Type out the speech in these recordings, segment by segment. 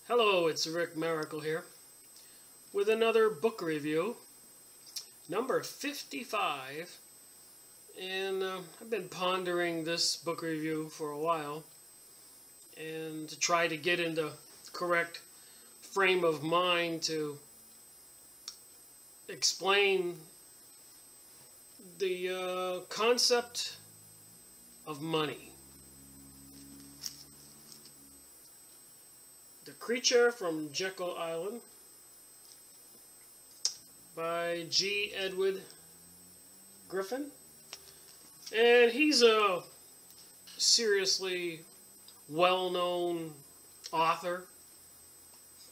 Hello, it's Rick Miracle here with another book review, number 55. And I've been pondering this book review for a while, and to try to get into correct frame of mind to explain the concept of money. The Creature from Jekyll Island by G. Edward Griffin. And he's a seriously well-known author,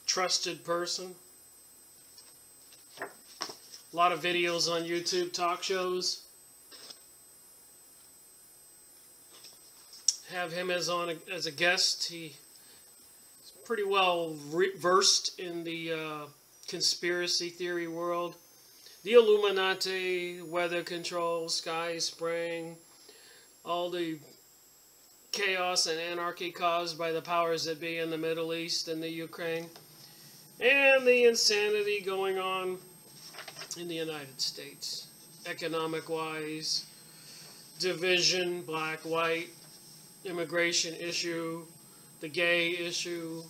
trusted person. A lot of videos on YouTube, talk shows. Have him as a guest. He's pretty well versed in the conspiracy theory world. The Illuminati, weather control, sky spraying, all the chaos and anarchy caused by the powers that be in the Middle East and the Ukraine, and the insanity going on in the United States, economic-wise, division, black, white, immigration issue, the gay issue,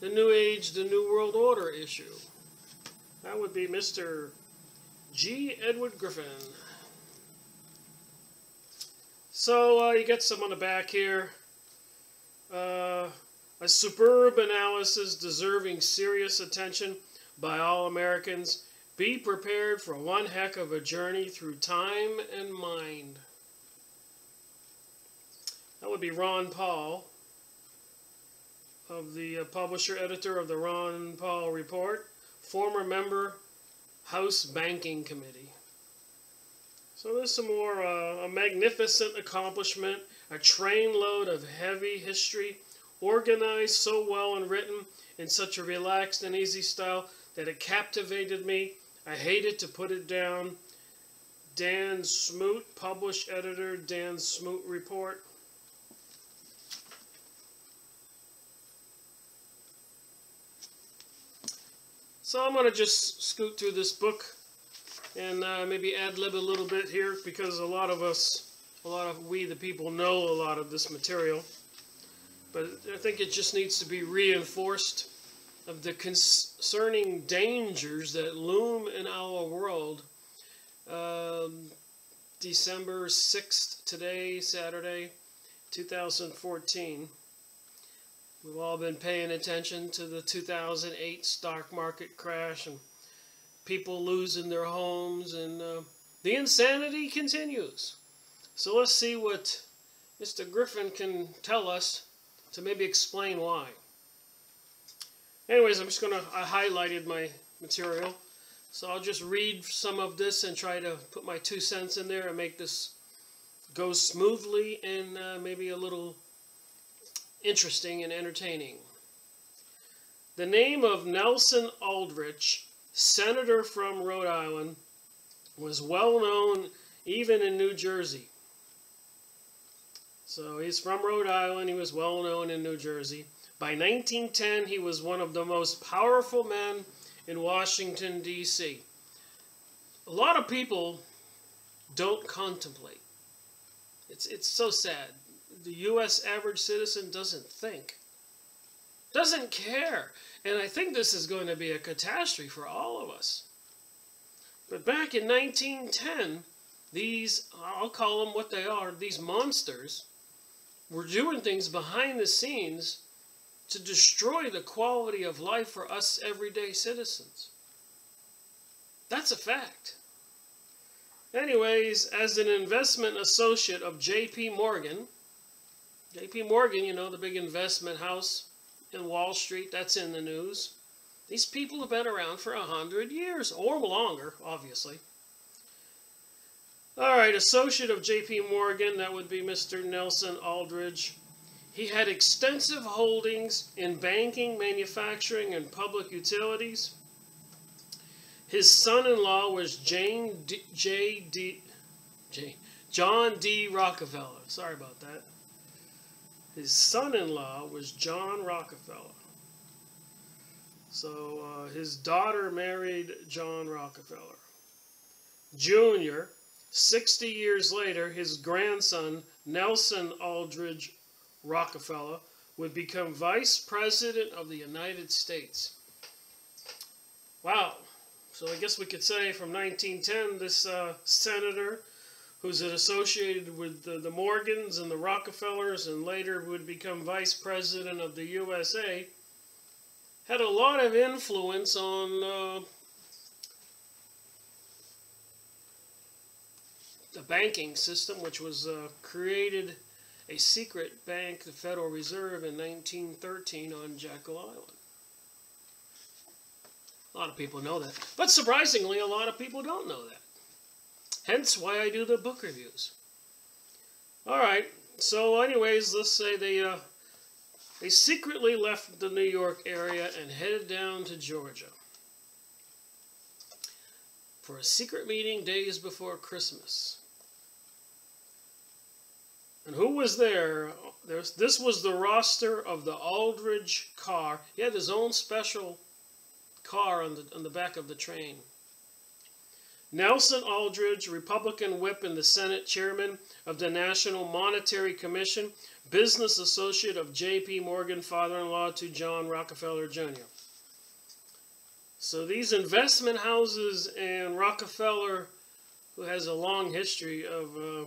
the New Age, the New World Order issue. That would be Mr. G. Edward Griffin. So you get some on the back here. A superb analysis deserving serious attention by all Americans. Be prepared for one heck of a journey through time and mind. That would be Ron Paul, of the publisher, editor of the Ron Paul Report, former member, House Banking Committee. So there's some more, a magnificent accomplishment, a trainload of heavy history, organized so well and written in such a relaxed and easy style that it captivated me. I hated to put it down. Dan Smoot, published editor, Dan Smoot Report. So I'm going to just scoot through this book and maybe ad-lib a little bit here, because we the people know a lot of this material. But I think it just needs to be reinforced of the concerning dangers that loom in our world. December 6th, today, Saturday, 2014. We've all been paying attention to the 2008 stock market crash and people losing their homes, and the insanity continues. So let's see what Mr. Griffin can tell us to maybe explain why. Anyways, I highlighted my material, so I'll just read some of this and try to put my 2 cents in there and make this go smoothly and maybe a little interesting and entertaining. The name of Nelson Aldrich, senator from Rhode Island, was well known even in New Jersey. So he's from Rhode Island, he was well known in New Jersey. By 1910, he was one of the most powerful men in Washington, D.C. A lot of people don't contemplate. It's so sad. The U.S. average citizen doesn't think, doesn't care. And I think this is going to be a catastrophe for all of us. But back in 1910, these, I'll call them what they are, these monsters, were doing things behind the scenes to destroy the quality of life for us everyday citizens. That's a fact. Anyways, as an investment associate of J.P. Morgan, you know, the big investment house in Wall Street, that's in the news. These people have been around for 100 years, or longer, obviously. All right, associate of J.P. Morgan, that would be Mr. Nelson Aldrich. He had extensive holdings in banking, manufacturing, and public utilities. His son-in-law was John D. Rockefeller. Sorry about that. His son-in-law was John Rockefeller. So his daughter married John Rockefeller. Jr., 60 years later, his grandson, Nelson Aldrich Rockefeller, would become Vice President of the United States. Wow. So I guess we could say from 1910, this senator, who's associated with the Morgans and the Rockefellers and later would become Vice President of the USA, had a lot of influence on the banking system, which was created a secret bank, the Federal Reserve, in 1913 on Jekyll Island. A lot of people know that. But surprisingly, a lot of people don't know that. Hence why I do the book reviews. Alright, so anyways, let's say they secretly left the New York area and headed down to Georgia for a secret meeting days before Christmas. And who was there? This was the roster of the Aldrich car. He had his own special car on the back of the train. Nelson Aldrich, Republican whip and the Senate chairman of the National Monetary Commission, business associate of J.P. Morgan, father-in-law to John Rockefeller Jr. So these investment houses and Rockefeller, who has a long history of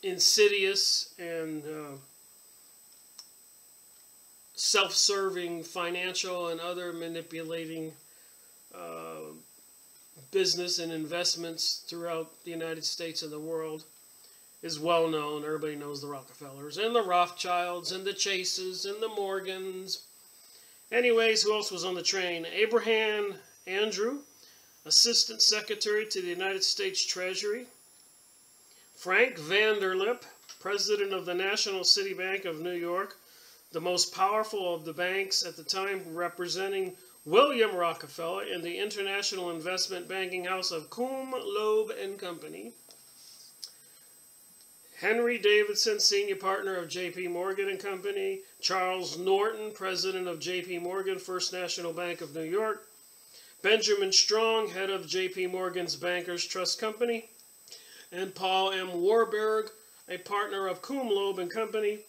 insidious and self-serving financial and other manipulating business and investments throughout the United States and the world, is well known. Everybody knows the Rockefellers and the Rothschilds and the Chases and the Morgans. Anyways, who else was on the train? Abraham Andrew, Assistant Secretary to the United States Treasury. Frank Vanderlip, President of the National City Bank of New York, the most powerful of the banks at the time, representing William Rockefeller in the international investment banking house of Coombe, Loeb and Company. Henry Davidson, senior partner of J.P. Morgan and Company. Charles Norton, president of J.P. Morgan, First National Bank of New York. Benjamin Strong, head of J.P. Morgan's Bankers Trust Company. And Paul M. Warburg, a partner of Coombe, Loeb and Company,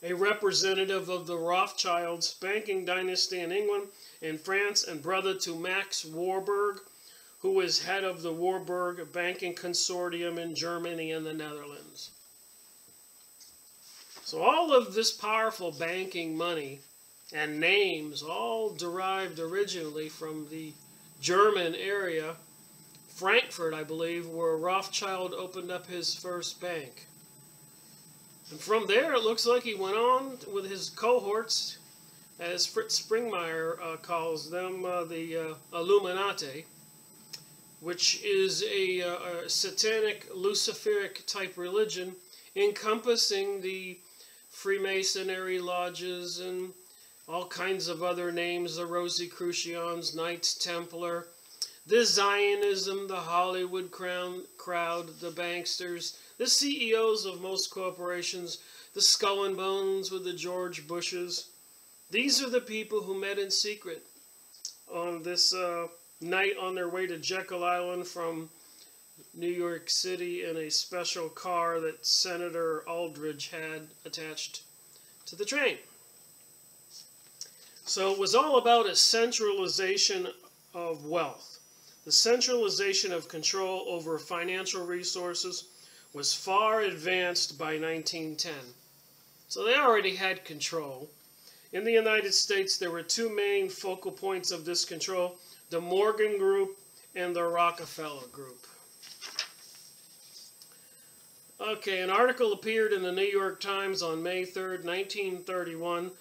a representative of the Rothschilds banking dynasty in England and France, and brother to Max Warburg, who was head of the Warburg Banking Consortium in Germany and the Netherlands. So all of this powerful banking money and names all derived originally from the German area, Frankfurt, I believe, where Rothschild opened up his first bank. And from there, it looks like he went on with his cohorts, as Fritz Springmeier calls them, the Illuminati, which is a satanic, Luciferic type religion encompassing the Freemasonry lodges and all kinds of other names, the Rosicrucians, Knights Templar, the Zionism, the Hollywood crowd, the banksters, the CEOs of most corporations, the Skull and Bones with the George Bushes. These are the people who met in secret on this night on their way to Jekyll Island from New York City in a special car that Senator Aldrich had attached to the train. So it was all about a centralization of wealth. The centralization of control over financial resources was far advanced by 1910. So they already had control. In the United States, there were two main focal points of this control: the Morgan Group and the Rockefeller Group. Okay, an article appeared in the New York Times on May 3rd, 1931,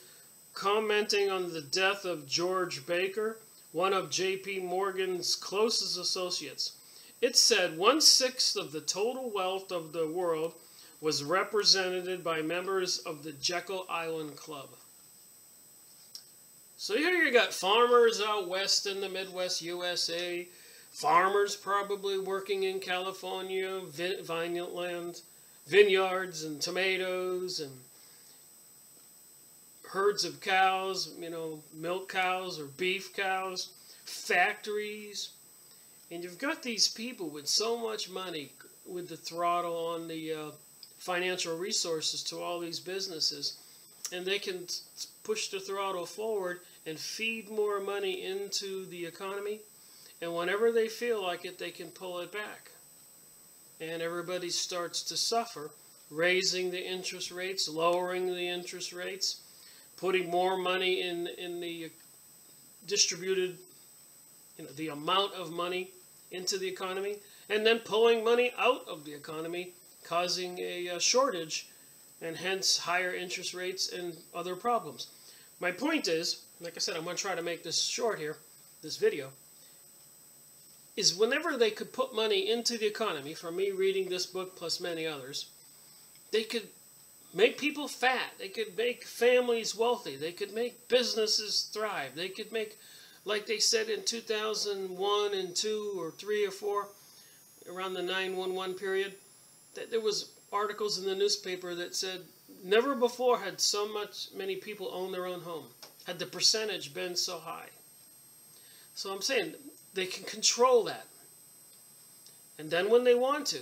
commenting on the death of George Baker, one of J.P. Morgan's closest associates. It said 1/6 of the total wealth of the world was represented by members of the Jekyll Island Club. So here you got farmers out west in the Midwest USA, farmers probably working in California, vineyards and tomatoes, and herds of cows, milk cows or beef cows, factories. And you've got these people with so much money with the throttle on the financial resources to all these businesses. And they can push the throttle forward and feed more money into the economy. And whenever they feel like it, they can pull it back. And everybody starts to suffer, raising the interest rates, lowering the interest rates, putting more money in the distributed, the amount of money into the economy, and then pulling money out of the economy, causing a shortage, and hence higher interest rates and other problems. My point is, like I said, I'm going to try to make this short here, this video, is whenever they could put money into the economy, from me reading this book plus many others, they could make people fat, they could make families wealthy, they could make businesses thrive, they could make, like they said in 2001 and 2 or 3 or 4, around the 9/11 period, that there was articles in the newspaper that said never before had many people owned their own home, had the percentage been so high. So I'm saying they can control that. And then when they want to,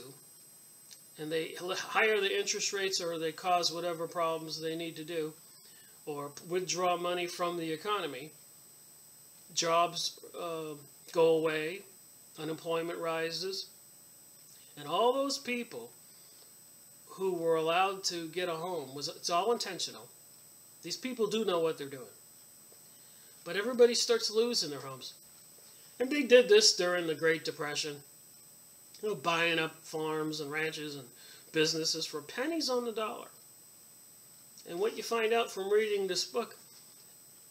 and they higher the interest rates, or they cause whatever problems they need to do, or withdraw money from the economy, jobs go away, unemployment rises, and all those people who were allowed to get a home, it's all intentional. These people do know what they're doing. But everybody starts losing their homes. And they did this during the Great Depression, buying up farms and ranches and businesses for pennies on the dollar. And what you find out from reading this book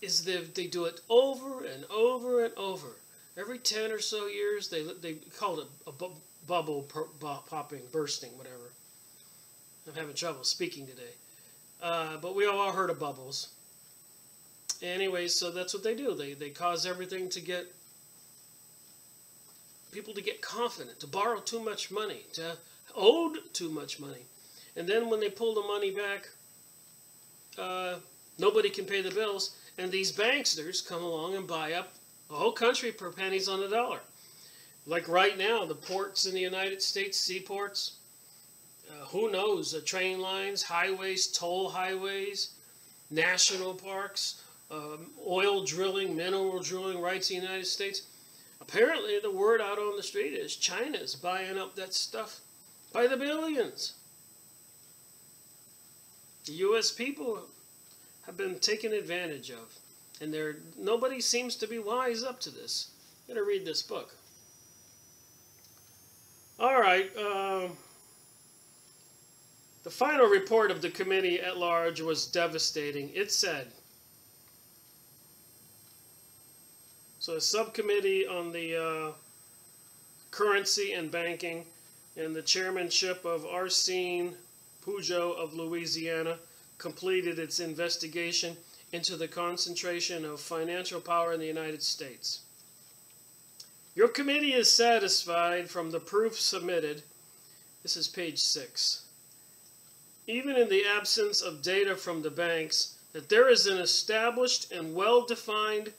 is that they do it over and over and over. Every 10 or so years, they call it a bubble popping, bursting, whatever. I'm having trouble speaking today. But we all heard of bubbles. Anyway, so that's what they do. They cause everything to get, people to get confident, to borrow too much money, to owed too much money. And then when they pull the money back, nobody can pay the bills, and these banksters come along and buy up the whole country for pennies on the dollar. Like right now, the ports in the United States, seaports, who knows, train lines, highways, toll highways, national parks, oil drilling, mineral drilling rights in the United States. Apparently, the word out on the street is China's buying up that stuff by the billions. The U.S. people have been taken advantage of, and nobody seems to be wise up to this. I'm going to read this book. All right. The final report of the committee at large was devastating. It said, so a subcommittee on the currency and banking, and the chairmanship of Arsene Pujo of Louisiana, completed its investigation into the concentration of financial power in the United States. Your committee is satisfied from the proof submitted, this is page 6, even in the absence of data from the banks, that there is an established and well-defined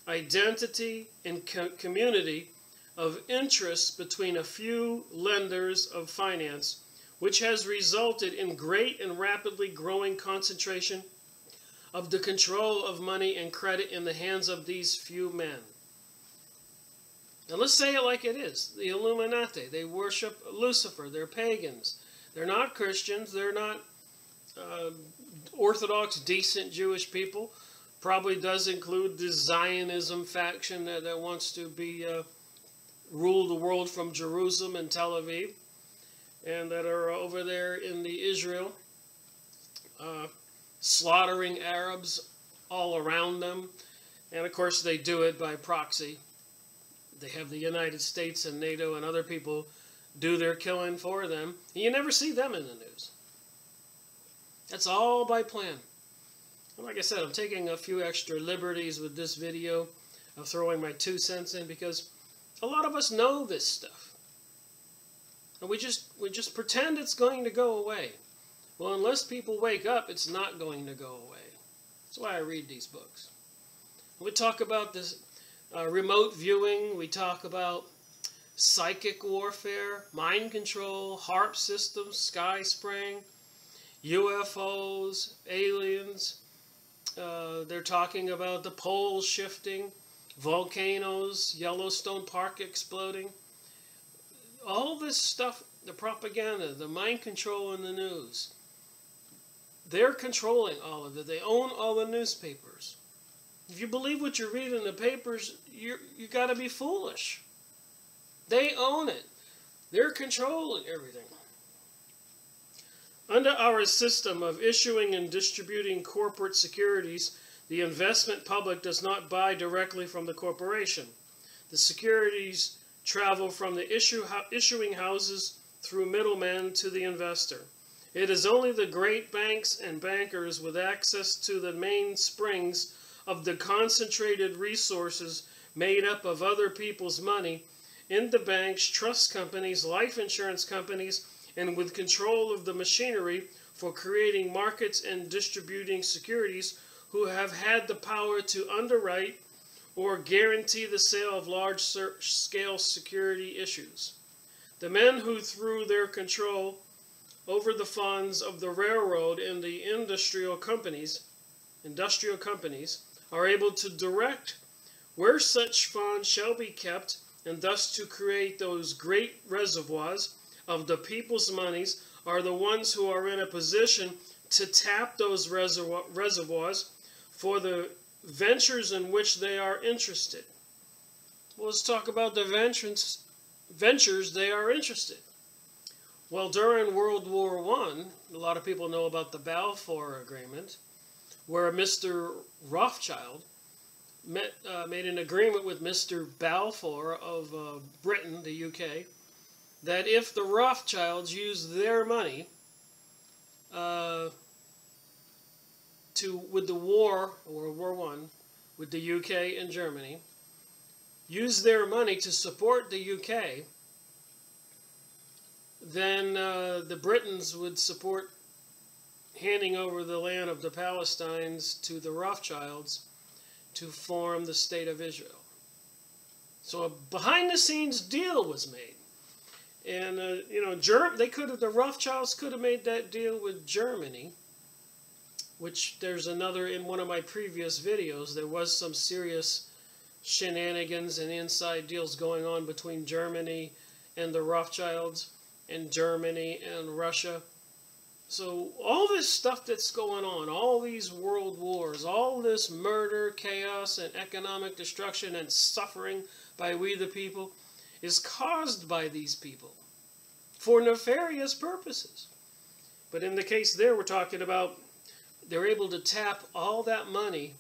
identity and community of interest between a few lenders of finance, which has resulted in great and rapidly growing concentration of the control of money and credit in the hands of these few men. Now let's say it like it is. The Illuminati, they worship Lucifer, they're pagans. They're not Christians, they're not Orthodox, decent Jewish people. Probably does include the Zionism faction that wants to rule the world from Jerusalem and Tel Aviv, and that are over there in the Israel, slaughtering Arabs all around them. And of course they do it by proxy. They have the United States and NATO and other people do their killing for them. And you never see them in the news. That's all by plan. And like I said, I'm taking a few extra liberties with this video of throwing my 2 cents in, because a lot of us know this stuff. And we just pretend it's going to go away. Well, unless people wake up, it's not going to go away. That's why I read these books. We talk about this remote viewing. We talk about psychic warfare, mind control, HARP systems, sky spraying, UFOs, aliens. They're talking about the poles shifting, volcanoes, Yellowstone Park exploding. All this stuff, the propaganda, the mind control in the news. They're controlling all of it. They own all the newspapers. If you believe what you read in the papers, you got to be foolish. They own it. They're controlling everything. Under our system of issuing and distributing corporate securities, the investment public does not buy directly from the corporation. The securities travel from the issuing houses through middlemen to the investor. It is only the great banks and bankers with access to the main springs of the concentrated resources made up of other people's money in the banks, trust companies, life insurance companies, and with control of the machinery for creating markets and distributing securities who have had the power to underwrite or guarantee the sale of large-scale security issues. The men who, through their control over the funds of the railroad and the industrial companies, are able to direct where such funds shall be kept, and thus to create those great reservoirs of the people's monies, are the ones who are in a position to tap those reservoirs for the ventures in which they are interested. Well, let's talk about the ventures they are interested. Well, during World War I, a lot of people know about the Balfour Agreement, where Mr. Rothschild made an agreement with Mr. Balfour of Britain, the UK, that if the Rothschilds used their money with the war, World War I, with the UK and Germany, use their money to support the UK, then the Britons would support handing over the land of the Palestinians to the Rothschilds to form the State of Israel. So a behind-the-scenes deal was made. And, the Rothschilds could have made that deal with Germany, which there's another, in one of my previous videos, there was some serious shenanigans and inside deals going on between Germany and the Rothschilds, and Germany and Russia. So all this stuff that's going on, all these world wars, all this murder, chaos, and economic destruction and suffering by we the people is caused by these people for nefarious purposes. But in the case there, we're talking about they're able to tap all that money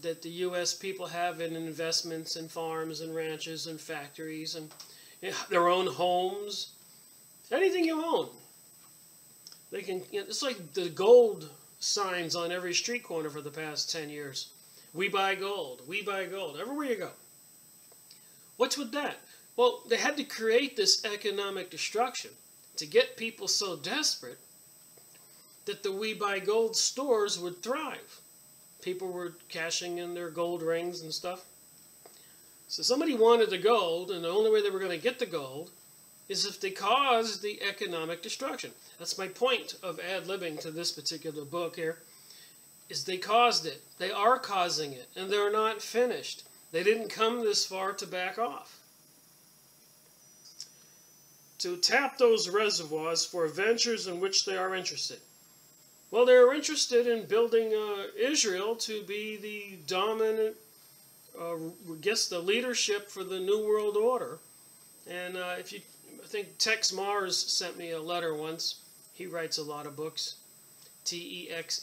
that the U.S. people have in investments and farms and ranches and factories and their own homes, anything you own. They can, it's like the gold signs on every street corner for the past 10 years. We buy gold, everywhere you go. What's with that? Well, they had to create this economic destruction to get people so desperate that the We Buy Gold stores would thrive. People were cashing in their gold rings and stuff. So somebody wanted the gold, and the only way they were going to get the gold is if they caused the economic destruction. That's my point of ad-libbing to this particular book here, is they caused it. They are causing it, and they're not finished. They didn't come this far to back off. To tap those reservoirs for ventures in which they are interested. Well, they're interested in building Israel to be the dominant, the leadership for the New World Order. And I think Tex Mars sent me a letter once. He writes a lot of books. Texemars.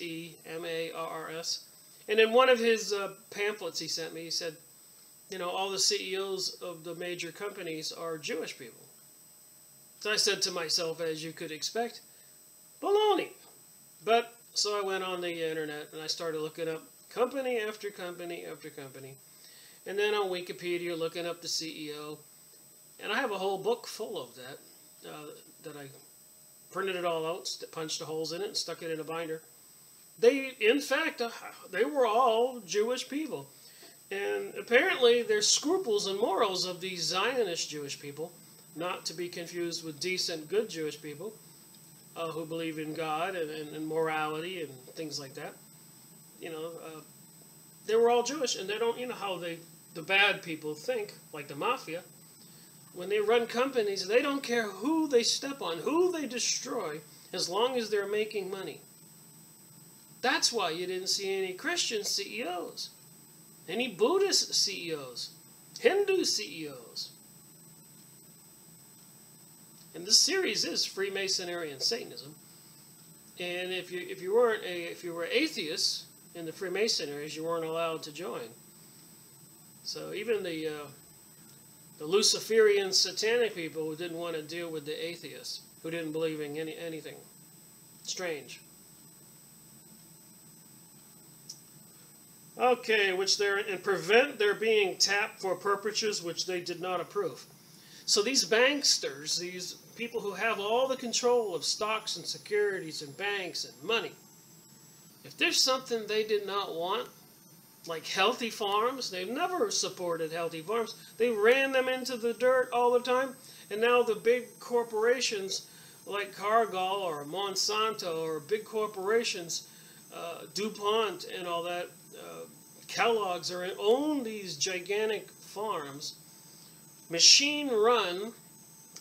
And in one of his pamphlets he sent me, he said, all the CEOs of the major companies are Jewish people. So I said to myself, as you could expect, baloney. But, so I went on the internet and I started looking up company after company after company. And then on Wikipedia, looking up the CEO. And I have a whole book full of that, that I printed it all out, punched the holes in it, and stuck it in a binder. They, in fact, they were all Jewish people. And apparently there's scruples and morals of these Zionist Jewish people, not to be confused with decent, good Jewish people who believe in God and morality and things like that. They were all Jewish, and they don't, how the bad people think, like the mafia. When they run companies, they don't care who they step on, who they destroy, as long as they're making money. That's why you didn't see any Christian CEOs, any Buddhist CEOs, Hindu CEOs. And this series is Freemasonry and Satanism. And if you were atheists in the Freemasonries, you weren't allowed to join. So even the Luciferian satanic people who didn't want to deal with the atheists, who didn't believe in anything strange. Okay, and prevent their being tapped for purposes which they did not approve. So these banksters, these people who have all the control of stocks and securities and banks and money, if there's something they did not want, like healthy farms, they've never supported healthy farms. They ran them into the dirt all the time, and now the big corporations like Cargill or Monsanto or big corporations, DuPont and all that, Kellogg's own these gigantic farms, machine run,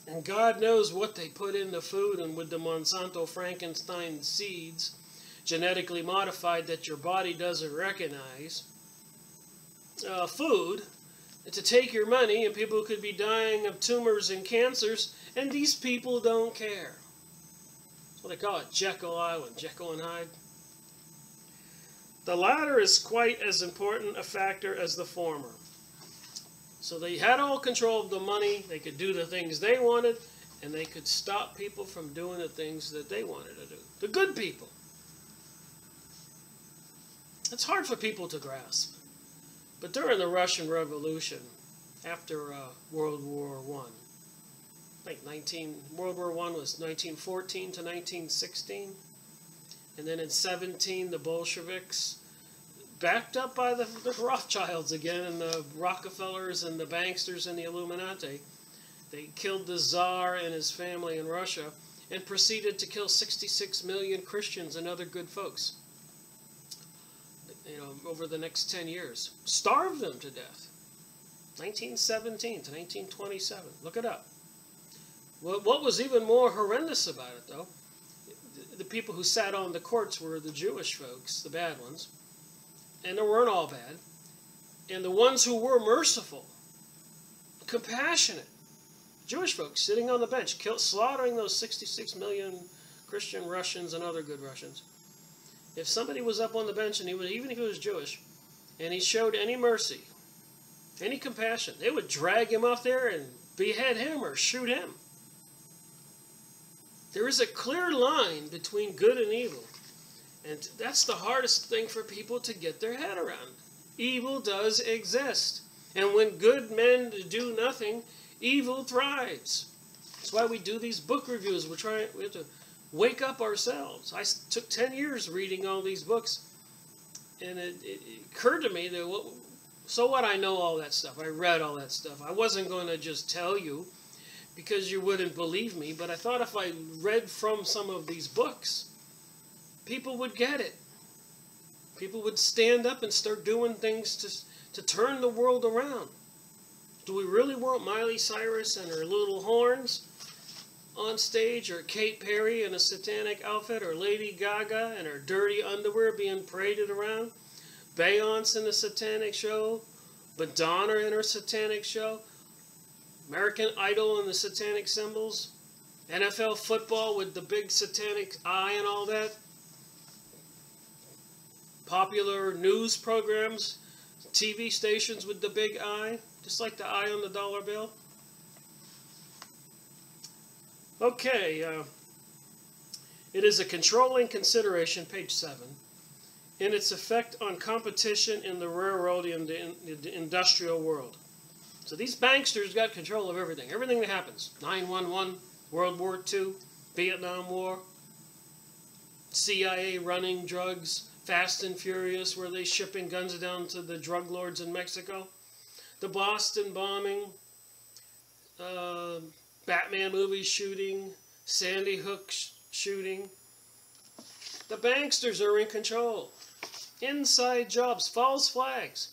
and God knows what they put in the food, and with the Monsanto Frankenstein seeds, genetically modified that your body doesn't recognize, food, to take your money, and people could be dying of tumors and cancers, and these people don't care. That's what they call it, Jekyll Island, Jekyll and Hyde. The latter is quite as important a factor as the former. So they had all control of the money, they could do the things they wanted, and they could stop people from doing the things that they wanted to do. The good people. It's hard for people to grasp. But during the Russian Revolution, after World War I, World War I was 1914 to 1916. And then in 17, the Bolsheviks, backed up by the Rothschilds again, and the Rockefellers and the banksters and the Illuminati, they killed the Tsar and his family in Russia and proceeded to kill 66 million Christians and other good folks. Over the next 10 years. Starved them to death. 1917 to 1927. Look it up. What was even more horrendous about it, though, the people who sat on the courts were the Jewish folks, the bad ones. And they weren't all bad. And the ones who were merciful, compassionate, Jewish folks sitting on the bench, slaughtering those 66 million Christian Russians and other good Russians. If somebody was up on the bench, and even if he was Jewish, and he showed any mercy, any compassion, they would drag him up there and behead him or shoot him. There is a clear line between good and evil. And that's the hardest thing for people to get their head around. Evil does exist. And when good men do nothing, evil thrives. That's why we do these book reviews. We have to wake up ourselves. I took 10 years reading all these books. And it occurred to me that, so what, I know all that stuff. I read all that stuff. I wasn't going to just tell you because you wouldn't believe me. But I thought if I read from some of these books, people would get it. People would stand up and start doing things to turn the world around. Do we really want Miley Cyrus and her little horns on stage, or Kate Perry in a satanic outfit, or Lady Gaga and her dirty underwear being paraded around? Beyonce in a satanic show? Madonna in her satanic show? American Idol and the satanic symbols? NFL football with the big satanic eye and all that? Popular news programs, TV stations with the big eye, just like the eye on the dollar bill. Okay, it is a controlling consideration, page 7, in its effect on competition in the railroad and the industrial world. So these banksters got control of everything that happens. 9/11, World War II, Vietnam War. CIA running drugs, Fast and Furious, where they shipping guns down to the drug lords in Mexico, the Boston bombing, Batman movie shooting, Sandy Hook shooting. The banksters are in control. Inside jobs, false flags,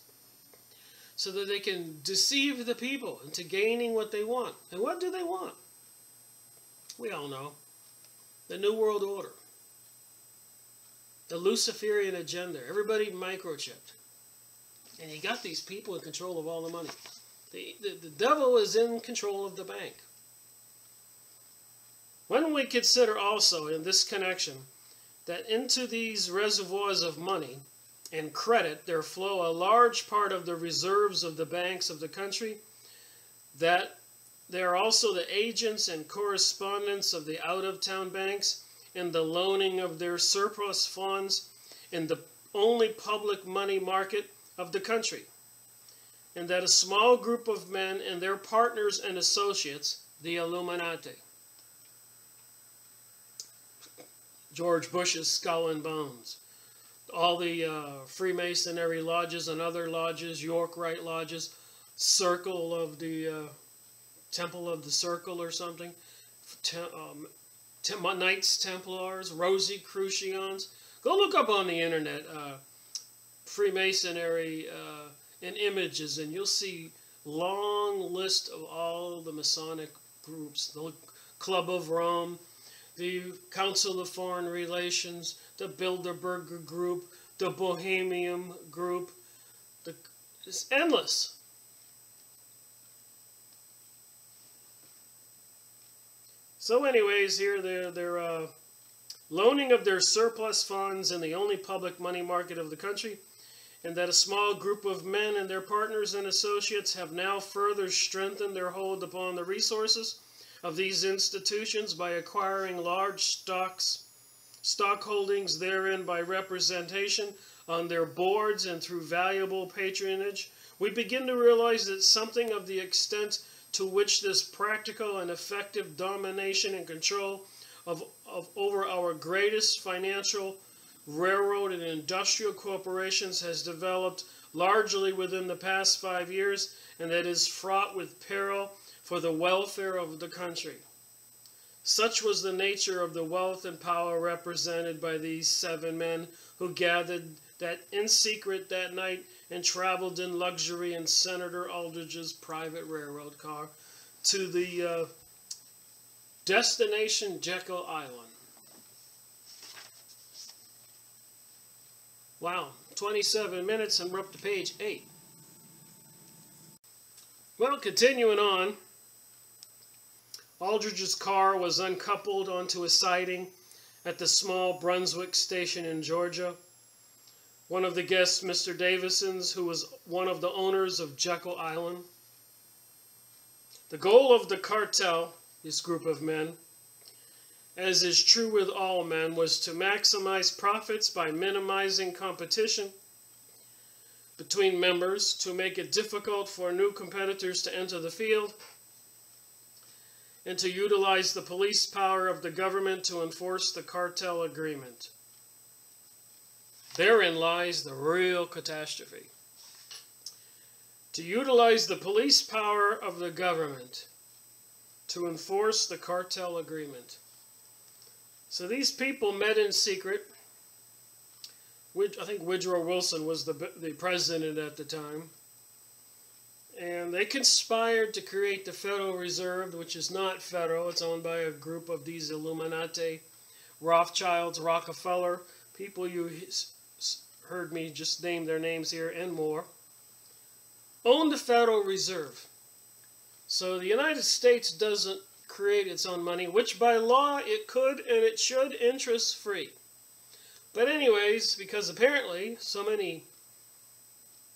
so that they can deceive the people into gaining what they want. And what do they want? We all know. The New World Order. The Luciferian agenda. Everybody microchipped. And you got these people in control of all the money. The devil is in control of the bank. When we consider also in this connection that into these reservoirs of money and credit there flow a large part of the reserves of the banks of the country, that they are also the agents and correspondents of the out-of-town banks in the loaning of their surplus funds in the only public money market of the country, and that a small group of men and their partners and associates, the Illuminati, George Bush's skull and bones, all the Freemasonry lodges and other lodges, York Rite lodges, Circle of the Temple of the Circle or something, Knights Templars, Rosicrucians. Go look up on the internet Freemasonry in images, and you'll see long list of all the Masonic groups, the Club of Rome, the Council of Foreign Relations, the Bilderberger group, the Bohemian group. It's endless. So anyways, here they're loaning of their surplus funds in the only public money market of the country, and that a small group of men and their partners and associates have now further strengthened their hold upon the resources of these institutions by acquiring large stock holdings therein by representation on their boards and through valuable patronage. We begin to realize that something of the extent to which this practical and effective domination and control of over our greatest financial, railroad, and industrial corporations has developed largely within the past 5 years, and that is fraught with peril for the welfare of the country. Such was the nature of the wealth and power represented by these 7 men who gathered that in secret that night and traveled in luxury in Senator Aldrich's private railroad car to the destination Jekyll Island. Wow, 27 minutes and we're up to page 8. Well, continuing on, Aldrich's car was uncoupled onto a siding at the small Brunswick station in Georgia. One of the guests, Mr. Davison's, who was one of the owners of Jekyll Island. The goal of the cartel, this group of men, as is true with all men, was to maximize profits by minimizing competition between members, to make it difficult for new competitors to enter the field, and to utilize the police power of the government to enforce the cartel agreement. Therein lies the real catastrophe. To utilize the police power of the government to enforce the cartel agreement. So these people met in secret. I think Woodrow Wilson was the president at the time. And they conspired to create the Federal Reserve, which is not federal. It's owned by a group of these Illuminati, Rothschilds, Rockefeller, people you heard me just name their names here and more, own the Federal Reserve. So the United States doesn't create its own money, which by law it could and it should, interest-free. But anyways, because apparently so many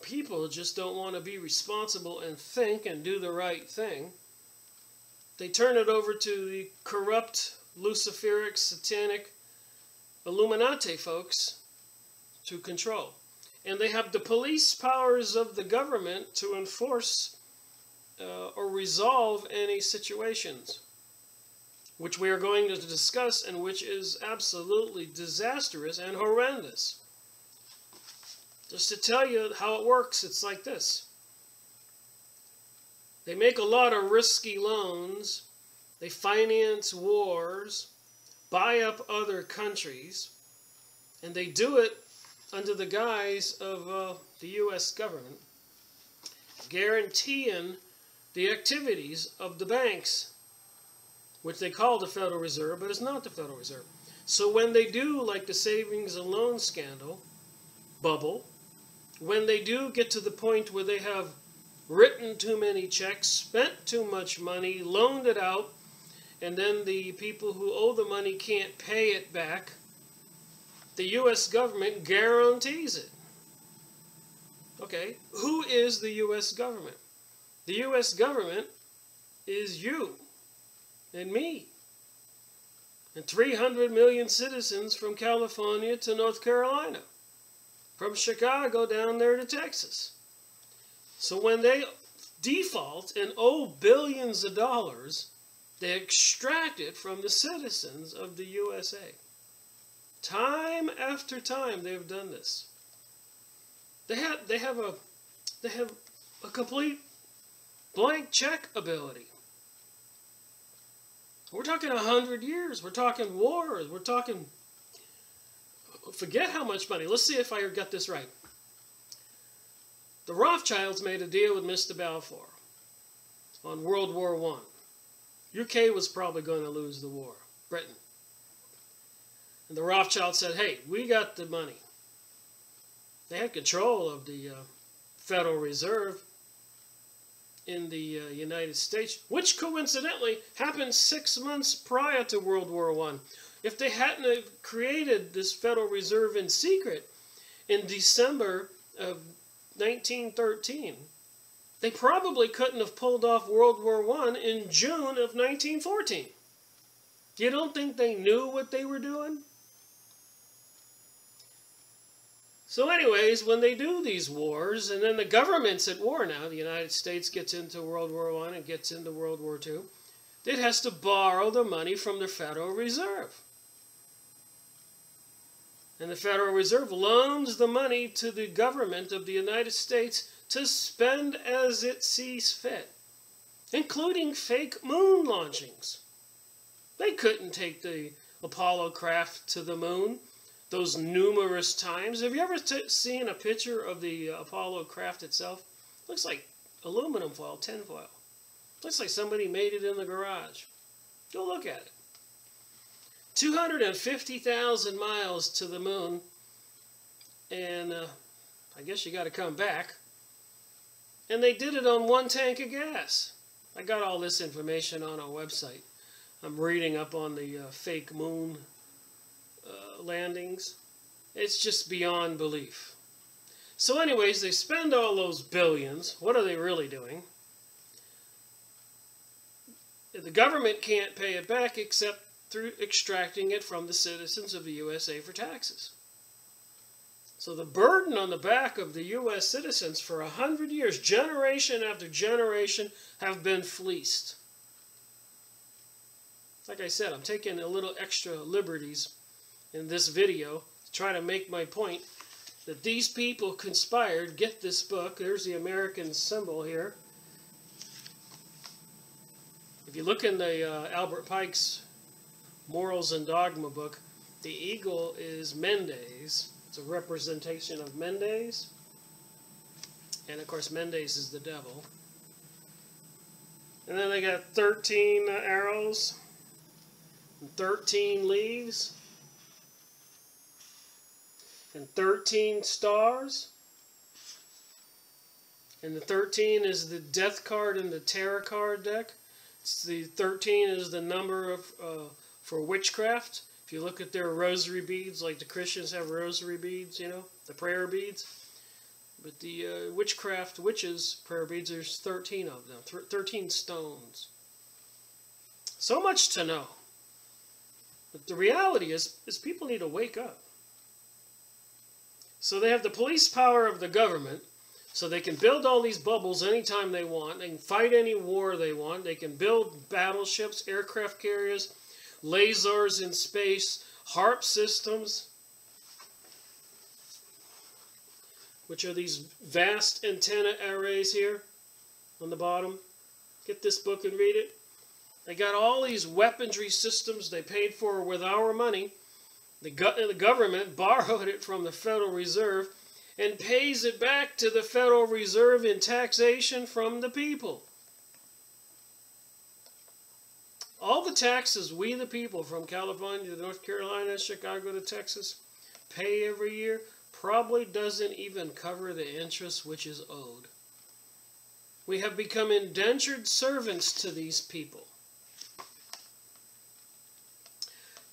people just don't want to be responsible and think and do the right thing, they turn it over to the corrupt, Luciferic, satanic Illuminati folks to control. And they have the police powers of the government to enforce or resolve any situations. which we are going to discuss and which is absolutely disastrous and horrendous. Just to tell you how it works, it's like this. They make a lot of risky loans, they finance wars, buy up other countries, and they do it under the guise of the U.S. government, guaranteeing the activities of the banks, which they call the Federal Reserve, but it's not the Federal Reserve. So when they do, like the savings and loan scandal, bubble, when they do get to the point where they have written too many checks, spent too much money, loaned it out, and then the people who owe the money can't pay it back, the U.S. government guarantees it. Okay, who is the U.S. government? The U.S. government is you and me and 300 million citizens from California to North Carolina, from Chicago down there to Texas. So when they default and owe billions of dollars, they extract it from the citizens of the USA. Time after time they've done this. They have a complete blank check ability. We're talking 100 years. We're talking wars. We're talking, forget how much money. Let's see if I got this right. The Rothschilds made a deal with Mr. Balfour on World War I. UK was probably going to lose the war, Britain. And the Rothschilds said, hey, we got the money. They had control of the Federal Reserve in the United States, which coincidentally happened 6 months prior to World War I. If they hadn't have created this Federal Reserve in secret in December of 1913, they probably couldn't have pulled off World War I in June of 1914. You don't think they knew what they were doing? So anyways, when they do these wars, and then the government's at war now, the United States gets into World War I and gets into World War II, it has to borrow the money from the Federal Reserve. And the Federal Reserve loans the money to the government of the United States to spend as it sees fit, including fake moon launchings. They couldn't take the Apollo craft to the moon those numerous times. Have you ever seen a picture of the Apollo craft itself? Looks like aluminum foil, tin foil. Looks like somebody made it in the garage. Go look at it. 250,000 miles to the moon, and I guess you got to come back. And they did it on 1 tank of gas. I got all this information on our website. I'm reading up on the fake moon landings. It's just beyond belief. So anyways, they spend all those billions. What are they really doing? The government can't pay it back except through extracting it from the citizens of the USA for taxes. So the burden on the back of the U.S. citizens for 100 years, generation after generation, have been fleeced. Like I said, I'm taking a little extra liberties in this video to try to make my point that these people conspired. Get this book. There's the American symbol here. If you look in the Albert Pike's Morals and Dogma book, the eagle is Mendes. It's a representation of Mendes. And of course, Mendes is the devil. And then they got 13 arrows and 13 leaves and 13 stars. And the 13 is the death card in the tarot card deck. It's the 13 is the number of for witchcraft. If you look at their rosary beads, like the Christians have rosary beads, you know, the prayer beads. But the witchcraft witches' prayer beads, there's 13 of them, 13 stones. So much to know. But the reality is people need to wake up. So they have the police power of the government, so they can build all these bubbles anytime they want. They can fight any war they want. They can build battleships, aircraft carriers, lasers in space, HARP systems, which are these vast antenna arrays here on the bottom. Get this book and read it. They got all these weaponry systems they paid for with our money. The government borrowed it from the Federal Reserve and pays it back to the Federal Reserve in taxation from the people. All the taxes we, the people, from California to North Carolina, Chicago to Texas, pay every year probably doesn't even cover the interest which is owed. We have become indentured servants to these people.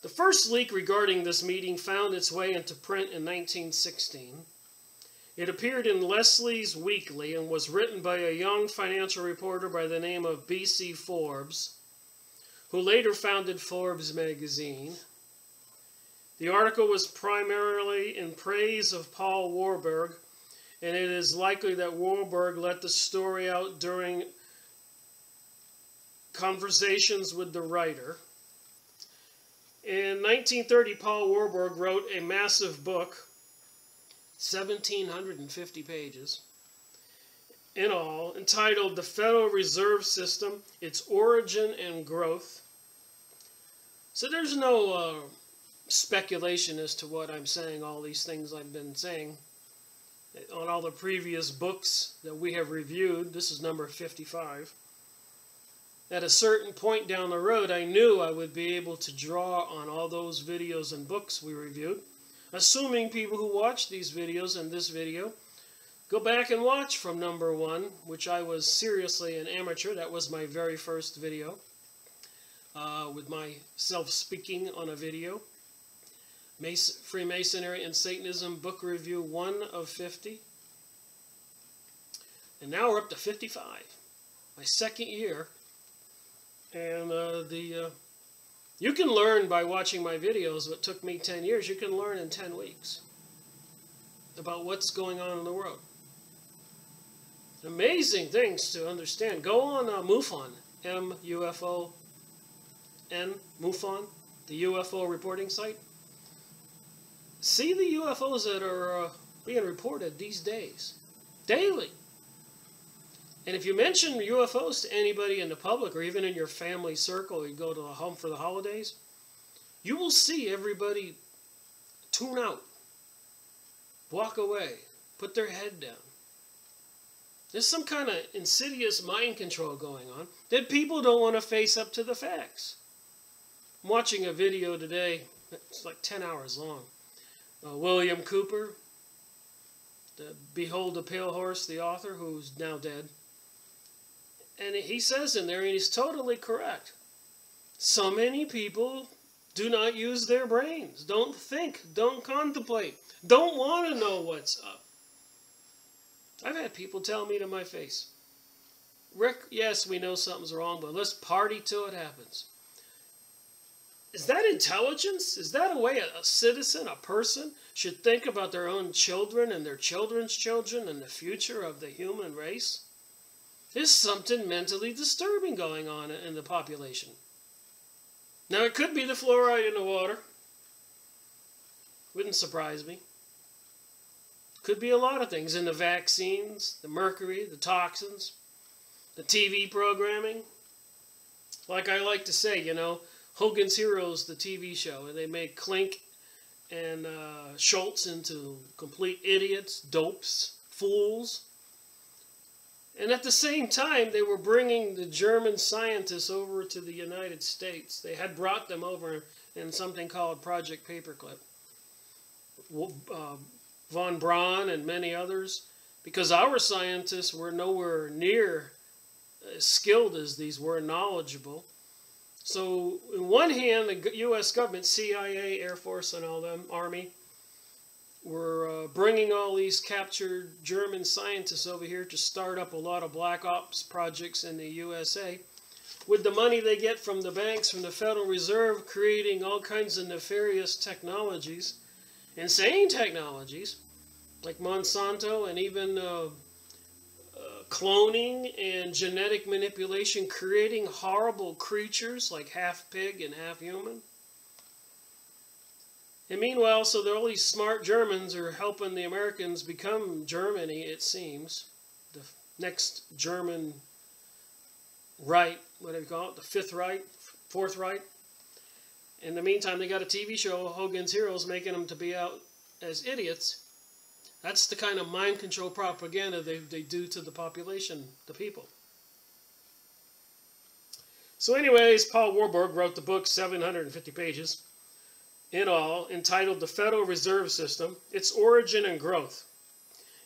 The first leak regarding this meeting found its way into print in 1916. It appeared in Leslie's Weekly and was written by a young financial reporter by the name of B.C. Forbes, who later founded Forbes magazine. The article was primarily in praise of Paul Warburg, and it is likely that Warburg let the story out during conversations with the writer. In 1930, Paul Warburg wrote a massive book, 1,750 pages in all, entitled The Federal Reserve System, Its Origin and Growth. So there's no speculation as to what I'm saying, all these things I've been saying. On all the previous books that we have reviewed, this is number 55. At a certain point down the road, I knew I would be able to draw on all those videos and books we reviewed, assuming people who watch these videos and this video go back and watch from number 1, which I was seriously an amateur. That was my very first video, with myself speaking on a video. Freemasonry and Satanism book review 1 of 50. And now we're up to 55, my second year. And you can learn by watching my videos. What took me 10 years, you can learn in 10 weeks about what's going on in the world. Amazing things to understand. Go on MUFON, M-U-F-O-N, MUFON, the UFO reporting site. See the UFOs that are being reported these days, daily. And if you mention UFOs to anybody in the public or even in your family circle, you go to a home for the holidays, you will see everybody tune out, walk away, put their head down. There's some kind of insidious mind control going on that people don't want to face up to the facts. I'm watching a video today, it's like 10 hours long. William Cooper, the Behold the Pale Horse, the author, who's now dead. And he says in there, and he's totally correct, so many people do not use their brains, don't think, don't contemplate, don't want to know what's up. I've had people tell me to my face, Rick, yes, we know something's wrong, but let's party till it happens. Is that intelligence? Is that a way a citizen, a person, should think about their own children and their children's children and the future of the human race? There's something mentally disturbing going on in the population. Now, it could be the fluoride in the water. Wouldn't surprise me. Could be a lot of things in the vaccines, the mercury, the toxins, the TV programming. Like I like to say, you know, Hogan's Heroes, the TV show, and they made Klink and Schultz into complete idiots, dopes, fools. And at the same time, they were bringing the German scientists over to the United States. They had brought them over in something called Project Paperclip. Von Braun and many others, because our scientists were nowhere near as skilled as these were, knowledgeable. So, on one hand, the U.S. government, CIA, Air Force, and all them, Army, were bringing all these captured German scientists over here to start up a lot of black ops projects in the USA. With the money they get from the banks, from the Federal Reserve, creating all kinds of nefarious technologies, insane technologies, like Monsanto and even cloning and genetic manipulation, creating horrible creatures like half pig and half human. And meanwhile, so all these smart Germans are helping the Americans become Germany, it seems. The next German right, what do you call it? The Fifth Reich, Fourth Reich. In the meantime, they got a TV show, Hogan's Heroes, making them to be out as idiots. That's the kind of mind control propaganda they do to the population, the people. So anyways, Paul Warburg wrote the book, 750 pages in all, entitled The Federal Reserve System, Its Origin and Growth.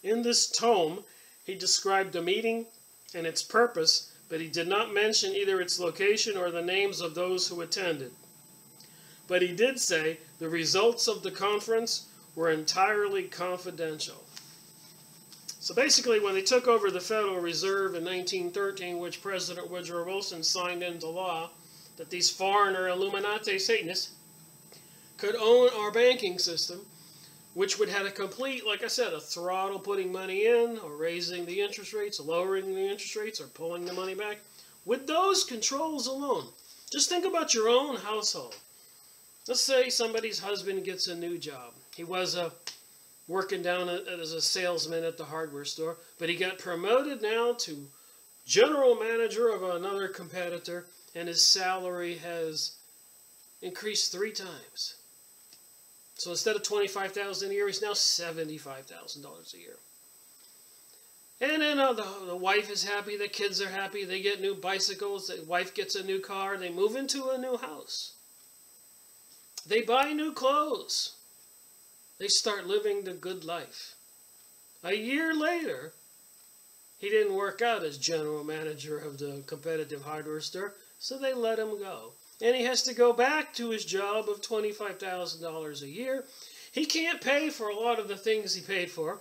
In this tome, he described the meeting and its purpose, but he did not mention either its location or the names of those who attended. But he did say the results of the conference were entirely confidential. So basically, when they took over the Federal Reserve in 1913, which President Woodrow Wilson signed into law, that these foreigner Illuminati Satanists could own our banking system, which would have a complete, like I said, a throttle putting money in, or raising the interest rates, lowering the interest rates, or pulling the money back. With those controls alone, just think about your own household. Let's say somebody's husband gets a new job. He was working down as a salesman at the hardware store, but he got promoted now to general manager of another competitor, and his salary has increased 3 times. So instead of $25,000 a year, he's now $75,000 a year. And then the wife is happy, the kids are happy, they get new bicycles, the wife gets a new car, they move into a new house. They buy new clothes. They start living the good life. A year later, he didn't work out as general manager of the competitive hardware store, so they let him go. And he has to go back to his job of $25,000 a year. He can't pay for a lot of the things he paid for.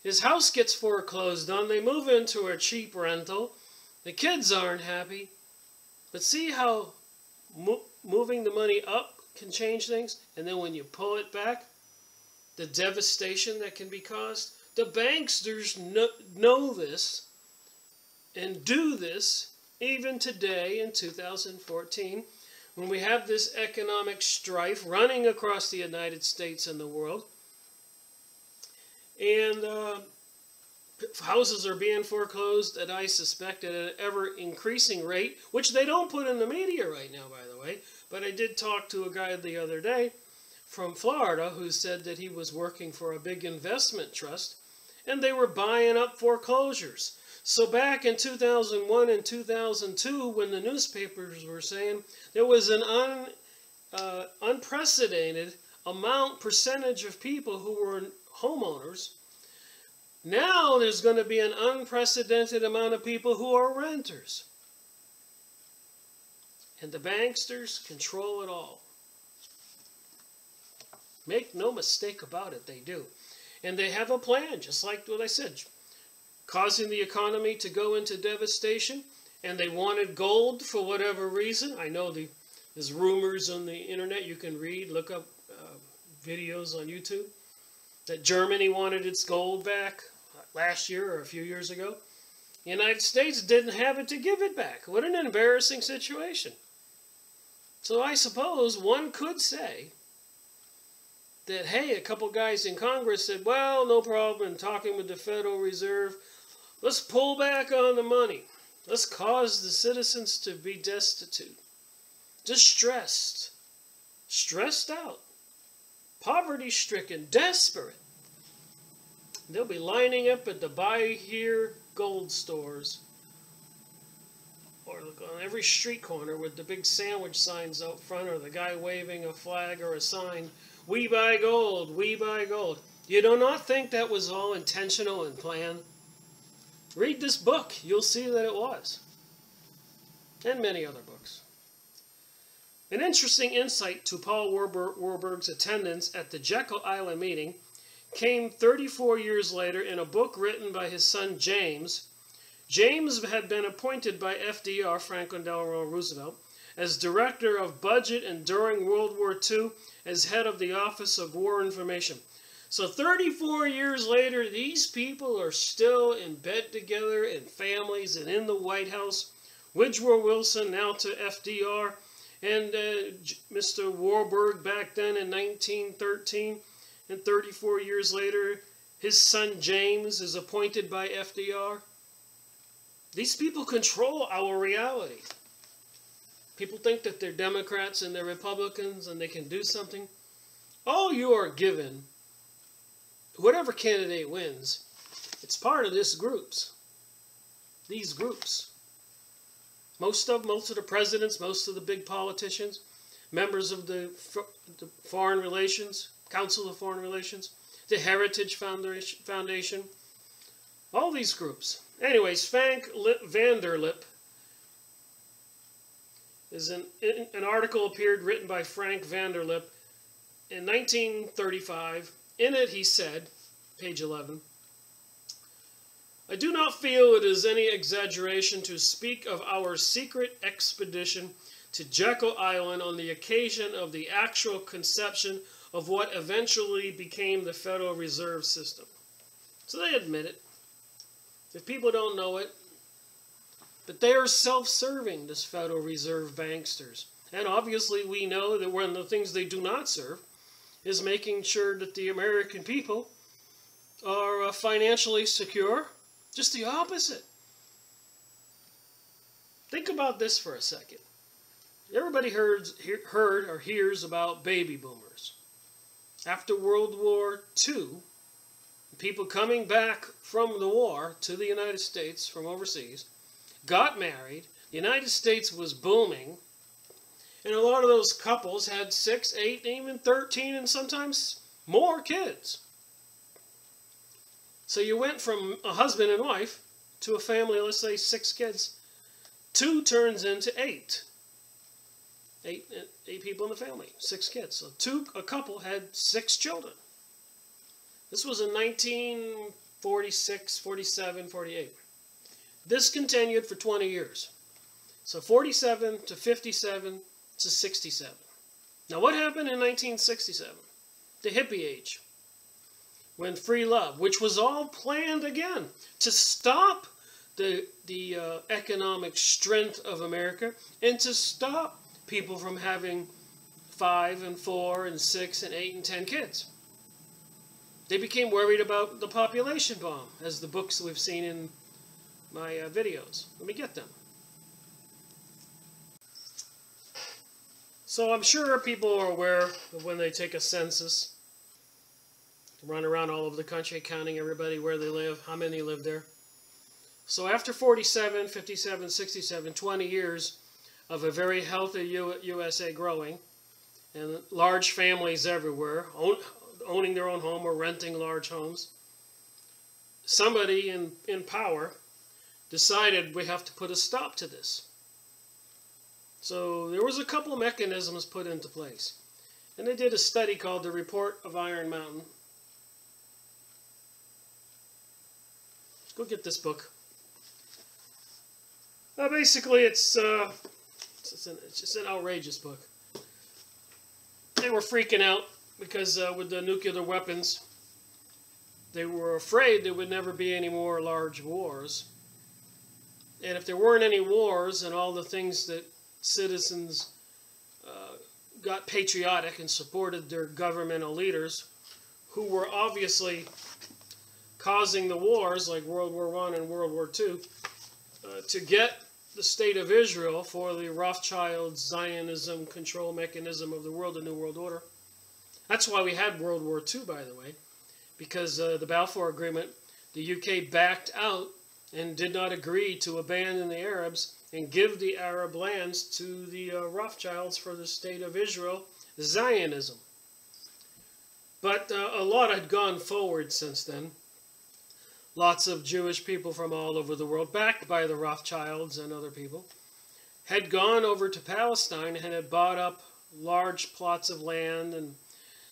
His house gets foreclosed on. They move into a cheap rental. The kids aren't happy. But see how moving the money up can change things? And then when you pull it back, the devastation that can be caused. The banksters know this and do this even today in 2014. When we have this economic strife running across the United States and the world, and houses are being foreclosed at, I suspect, at an ever-increasing rate, which they don't put in the media right now, by the way. But I did talk to a guy the other day from Florida who said that he was working for a big investment trust, and they were buying up foreclosures. So back in 2001 and 2002, when the newspapers were saying there was an unprecedented percentage of people who were homeowners, now there's going to be an unprecedented amount of people who are renters. And the banksters control it all. Make no mistake about it, they do. And they have a plan, just like what I said, causing the economy to go into devastation, and they wanted gold for whatever reason. I know there's rumors on the internet you can read, look up videos on YouTube, that Germany wanted its gold back last year or a few years ago. The United States didn't have it to give it back. What an embarrassing situation. So I suppose one could say that, hey, a couple guys in Congress said, well, no problem, talking with the Federal Reserve, let's pull back on the money. Let's cause the citizens to be destitute, distressed, stressed out, poverty-stricken, desperate. They'll be lining up at the Buy Here gold stores, or on every street corner with the big sandwich signs out front, or the guy waving a flag or a sign, "We buy gold, we buy gold." You do not think that was all intentional and planned? Read this book. You'll see that it was. And many other books. An interesting insight to Paul Warburg's attendance at the Jekyll Island meeting came 34 years later in a book written by his son James. James had been appointed by FDR, Franklin Delano Roosevelt, as Director of Budget, and during World War II as head of the Office of War Information. So 34 years later, these people are still in bed together in families and in the White House. Woodrow Wilson, now to FDR, and Mr. Warburg back then in 1913. And 34 years later, his son James is appointed by FDR. These people control our reality. People think that they're Democrats and they're Republicans and they can do something. All you are given, whatever candidate wins, it's part of these groups. Most of the presidents, most of the big politicians, members of the Foreign Relations, Council of Foreign Relations, the Heritage Foundation, all these groups. Anyways, Frank Vanderlip is an article appeared written by Frank Vanderlip in 1935. In it he said, page 11, I do not feel it is any exaggeration to speak of our secret expedition to Jekyll Island on the occasion of the actual conception of what eventually became the Federal Reserve System. So they admit it. If people don't know it, but they are self-serving, this Federal Reserve banksters. And obviously we know that one of the things they do not serve is making sure that the American people are financially secure. Just the opposite. Think about this for a second. Everybody heard or hears about baby boomers. After World War II, people coming back from the war to the United States from overseas, got married, the United States was booming, and a lot of those couples had 6, 8, even 13, and sometimes more kids. So you went from a husband and wife to a family, let's say 6 kids. 2 turns into 8. 8 people in the family, 6 kids. So a couple had 6 children. This was in 1946, 47, 48. This continued for 20 years. So 47 to 57 to 67. Now what happened in 1967? The hippie age. When free love, which was all planned again to stop the economic strength of America and to stop people from having 5 and 4 and 6 and 8 and 10 kids. They became worried about the population bomb, as the books we've seen in my videos. Let me get them. So I'm sure people are aware of when they take a census, run around all over the country counting everybody where they live, how many live there. So after 47, 57, 67, 20 years of a very healthy USA growing, and large families everywhere, owning their own home or renting large homes, somebody in power decided we have to put a stop to this. So there was a couple of mechanisms put into place. And they did a study called the Report of Iron Mountain. Go get this book. Basically, it's just an outrageous book. They were freaking out because with the nuclear weapons, they were afraid there would never be any more large wars. And if there weren't any wars and all the things that citizens got patriotic and supported their governmental leaders, who were obviously causing the wars like World War I and World War II, to get the state of Israel for the Rothschild Zionism control mechanism of the world, the New World Order. That's why we had World War II, by the way, because the Balfour Agreement, the UK backed out and did not agree to abandon the Arabs and give the Arab lands to the Rothschilds for the state of Israel, Zionism. But a lot had gone forward since then. Lots of Jewish people from all over the world, backed by the Rothschilds and other people, had gone over to Palestine and had bought up large plots of land, and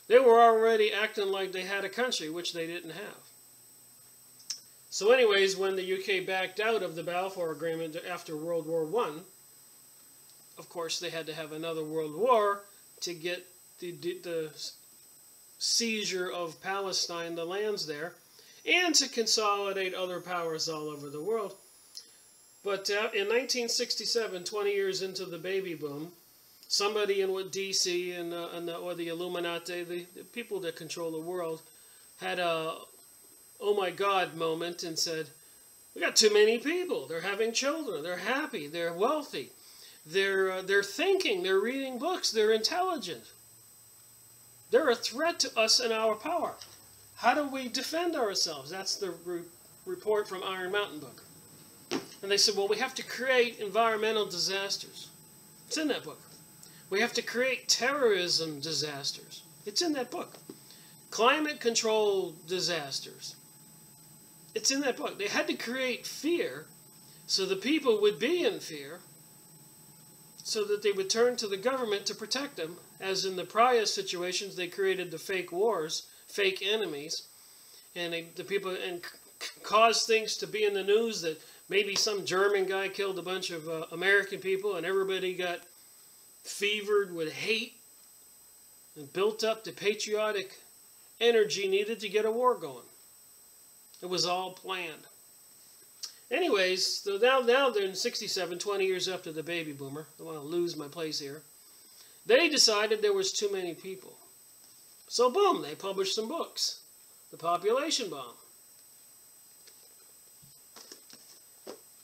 they were already acting like they had a country, which they didn't have. So anyways, when the UK backed out of the Balfour Agreement after World War I, of course they had to have another world war to get the seizure of Palestine, the lands there, and to consolidate other powers all over the world. But in 1967, 20 years into the baby boom, somebody in D.C. or the Illuminati, the people that control the world, had a "oh my God" moment and said, "We got too many people. They're having children. They're happy. They're wealthy. They're thinking. They're reading books. They're intelligent. They're a threat to us and our power. How do we defend ourselves?" That's the report from Iron Mountain book. And they said, well, we have to create environmental disasters. It's in that book. We have to create terrorism disasters. It's in that book. Climate control disasters. It's in that book. They had to create fear so the people would be in fear so that they would turn to the government to protect them. As in the prior situations, they created the fake wars, fake enemies, and the people caused things to be in the news that maybe some German guy killed a bunch of American people and everybody got fevered with hate and built up the patriotic energy needed to get a war going. It was all planned. Anyways, so now they're in 67, 20 years after the baby boomer. I don't want to lose my place here. They decided there was too many people. So boom, they published some books. The Population Bomb.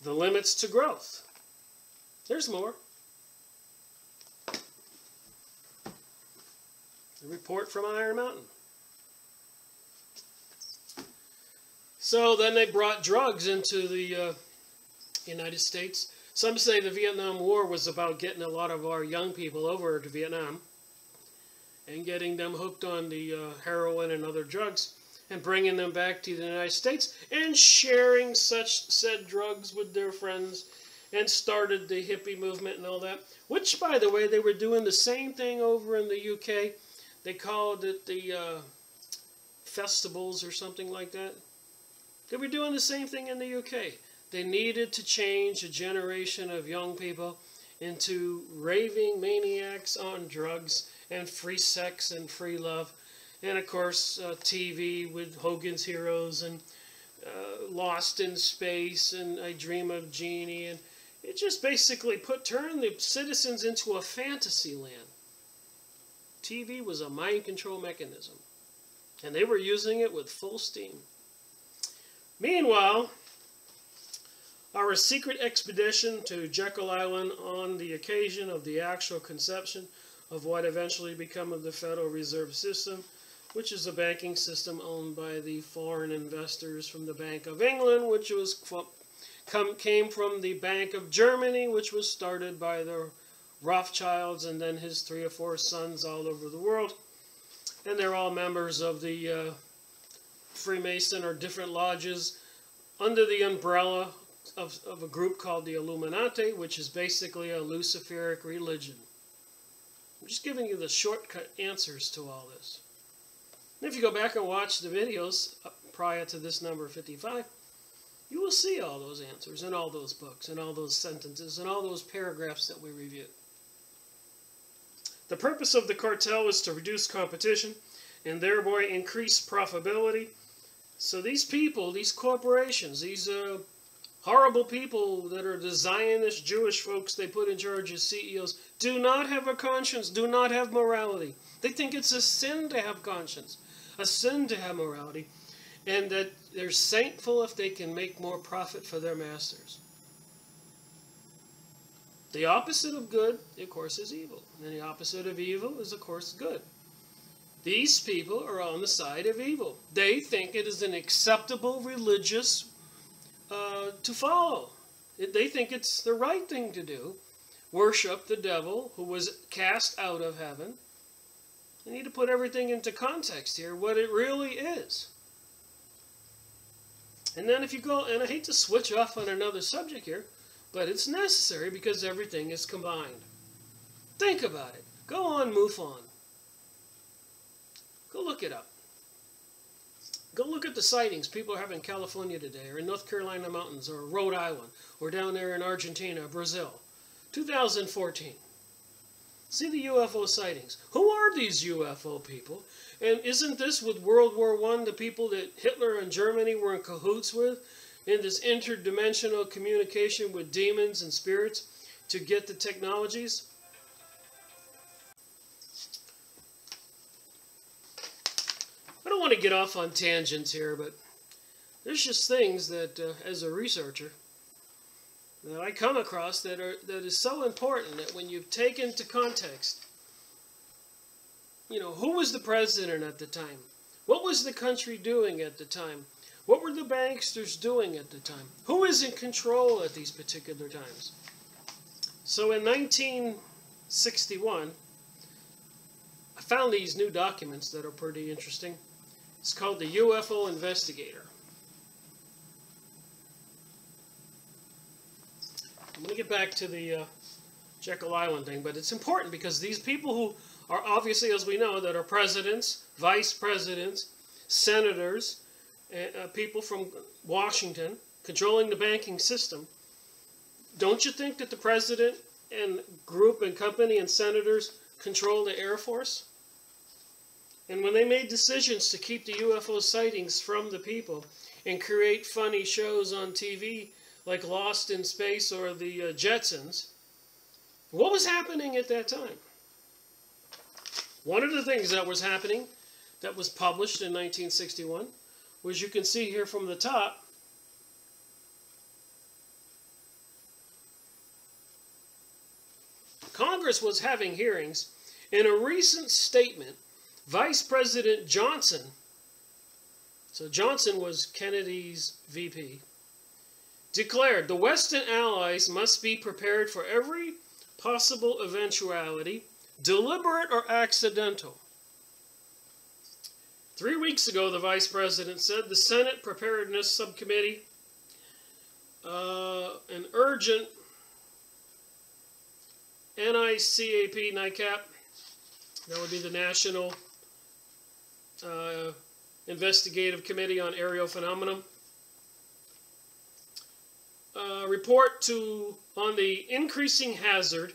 The Limits to Growth. There's more. A report from Iron Mountain. So then they brought drugs into the United States. Some say the Vietnam War was about getting a lot of our young people over to Vietnam and getting them hooked on the heroin and other drugs and bringing them back to the United States and sharing such said drugs with their friends, and started the hippie movement and all that, which, by the way, they were doing the same thing over in the UK. They called it the festivals or something like that. They were doing the same thing in the UK. They needed to change a generation of young people into raving maniacs on drugs and free sex and free love. And of course, TV with Hogan's Heroes and Lost in Space and I Dream of Jeannie. And it just basically turned the citizens into a fantasy land. TV was a mind control mechanism. And they were using it with full steam. Meanwhile, our secret expedition to Jekyll Island on the occasion of the actual conception of what eventually became of the Federal Reserve System, which is a banking system owned by the foreign investors from the Bank of England, which came from the Bank of Germany, which was started by the Rothschilds and then his 3 or 4 sons all over the world. And they're all members of the Freemason or different lodges under the umbrella of a group called the Illuminati, which is basically a Luciferic religion. I'm just giving you the shortcut answers to all this. And if you go back and watch the videos prior to this number 55, you will see all those answers in all those books and all those sentences and all those paragraphs that we reviewed. The purpose of the cartel is to reduce competition and thereby increase profitability. So these people, these corporations, these horrible people that are the Zionist Jewish folks they put in charge as CEOs, do not have a conscience, do not have morality. They think it's a sin to have conscience, a sin to have morality, and that they're thankful if they can make more profit for their masters. The opposite of good, of course, is evil. And the opposite of evil is, of course, good. These people are on the side of evil. They think it is an acceptable religious to follow. They think it's the right thing to do. Worship the devil who was cast out of heaven. You need to put everything into context here, what it really is. And then if you go, and I hate to switch off on another subject here, but it's necessary because everything is combined. Think about it. Go on MUFON. Go look it up. Go look at the sightings people are having in California today, or in North Carolina mountains, or Rhode Island, or down there in Argentina, Brazil. 2014. See the UFO sightings. Who are these UFO people? And isn't this with World War I, the people that Hitler and Germany were in cahoots with, in this interdimensional communication with demons and spirits to get the technologies? I don't want to get off on tangents here, but there's just things that, as a researcher, that I come across that is so important that when you take into context, you know, who was the president at the time? What was the country doing at the time? What were the banksters doing at the time? Who is in control at these particular times? So in 1961, I found these new documents that are pretty interesting. It's called the UFO Investigator. I'm going to get back to the Jekyll Island thing, but it's important because these people who are obviously, as we know, that are presidents, vice presidents, senators, people from Washington controlling the banking system, don't you think that the president and group and company and senators control the Air Force? And when they made decisions to keep the UFO sightings from the people and create funny shows on TV like Lost in Space or the Jetsons, what was happening at that time? One of the things that was happening that was published in 1961 was, you can see here from the top, Congress was having hearings. In a recent statement, Vice President Johnson, so Johnson was Kennedy's VP, declared the Western Allies must be prepared for every possible eventuality, deliberate or accidental. 3 weeks ago, the Vice President said the Senate Preparedness Subcommittee, an urgent NICAP, that would be the National Investigative Committee on Aerial Phenomena, report on the increasing hazard,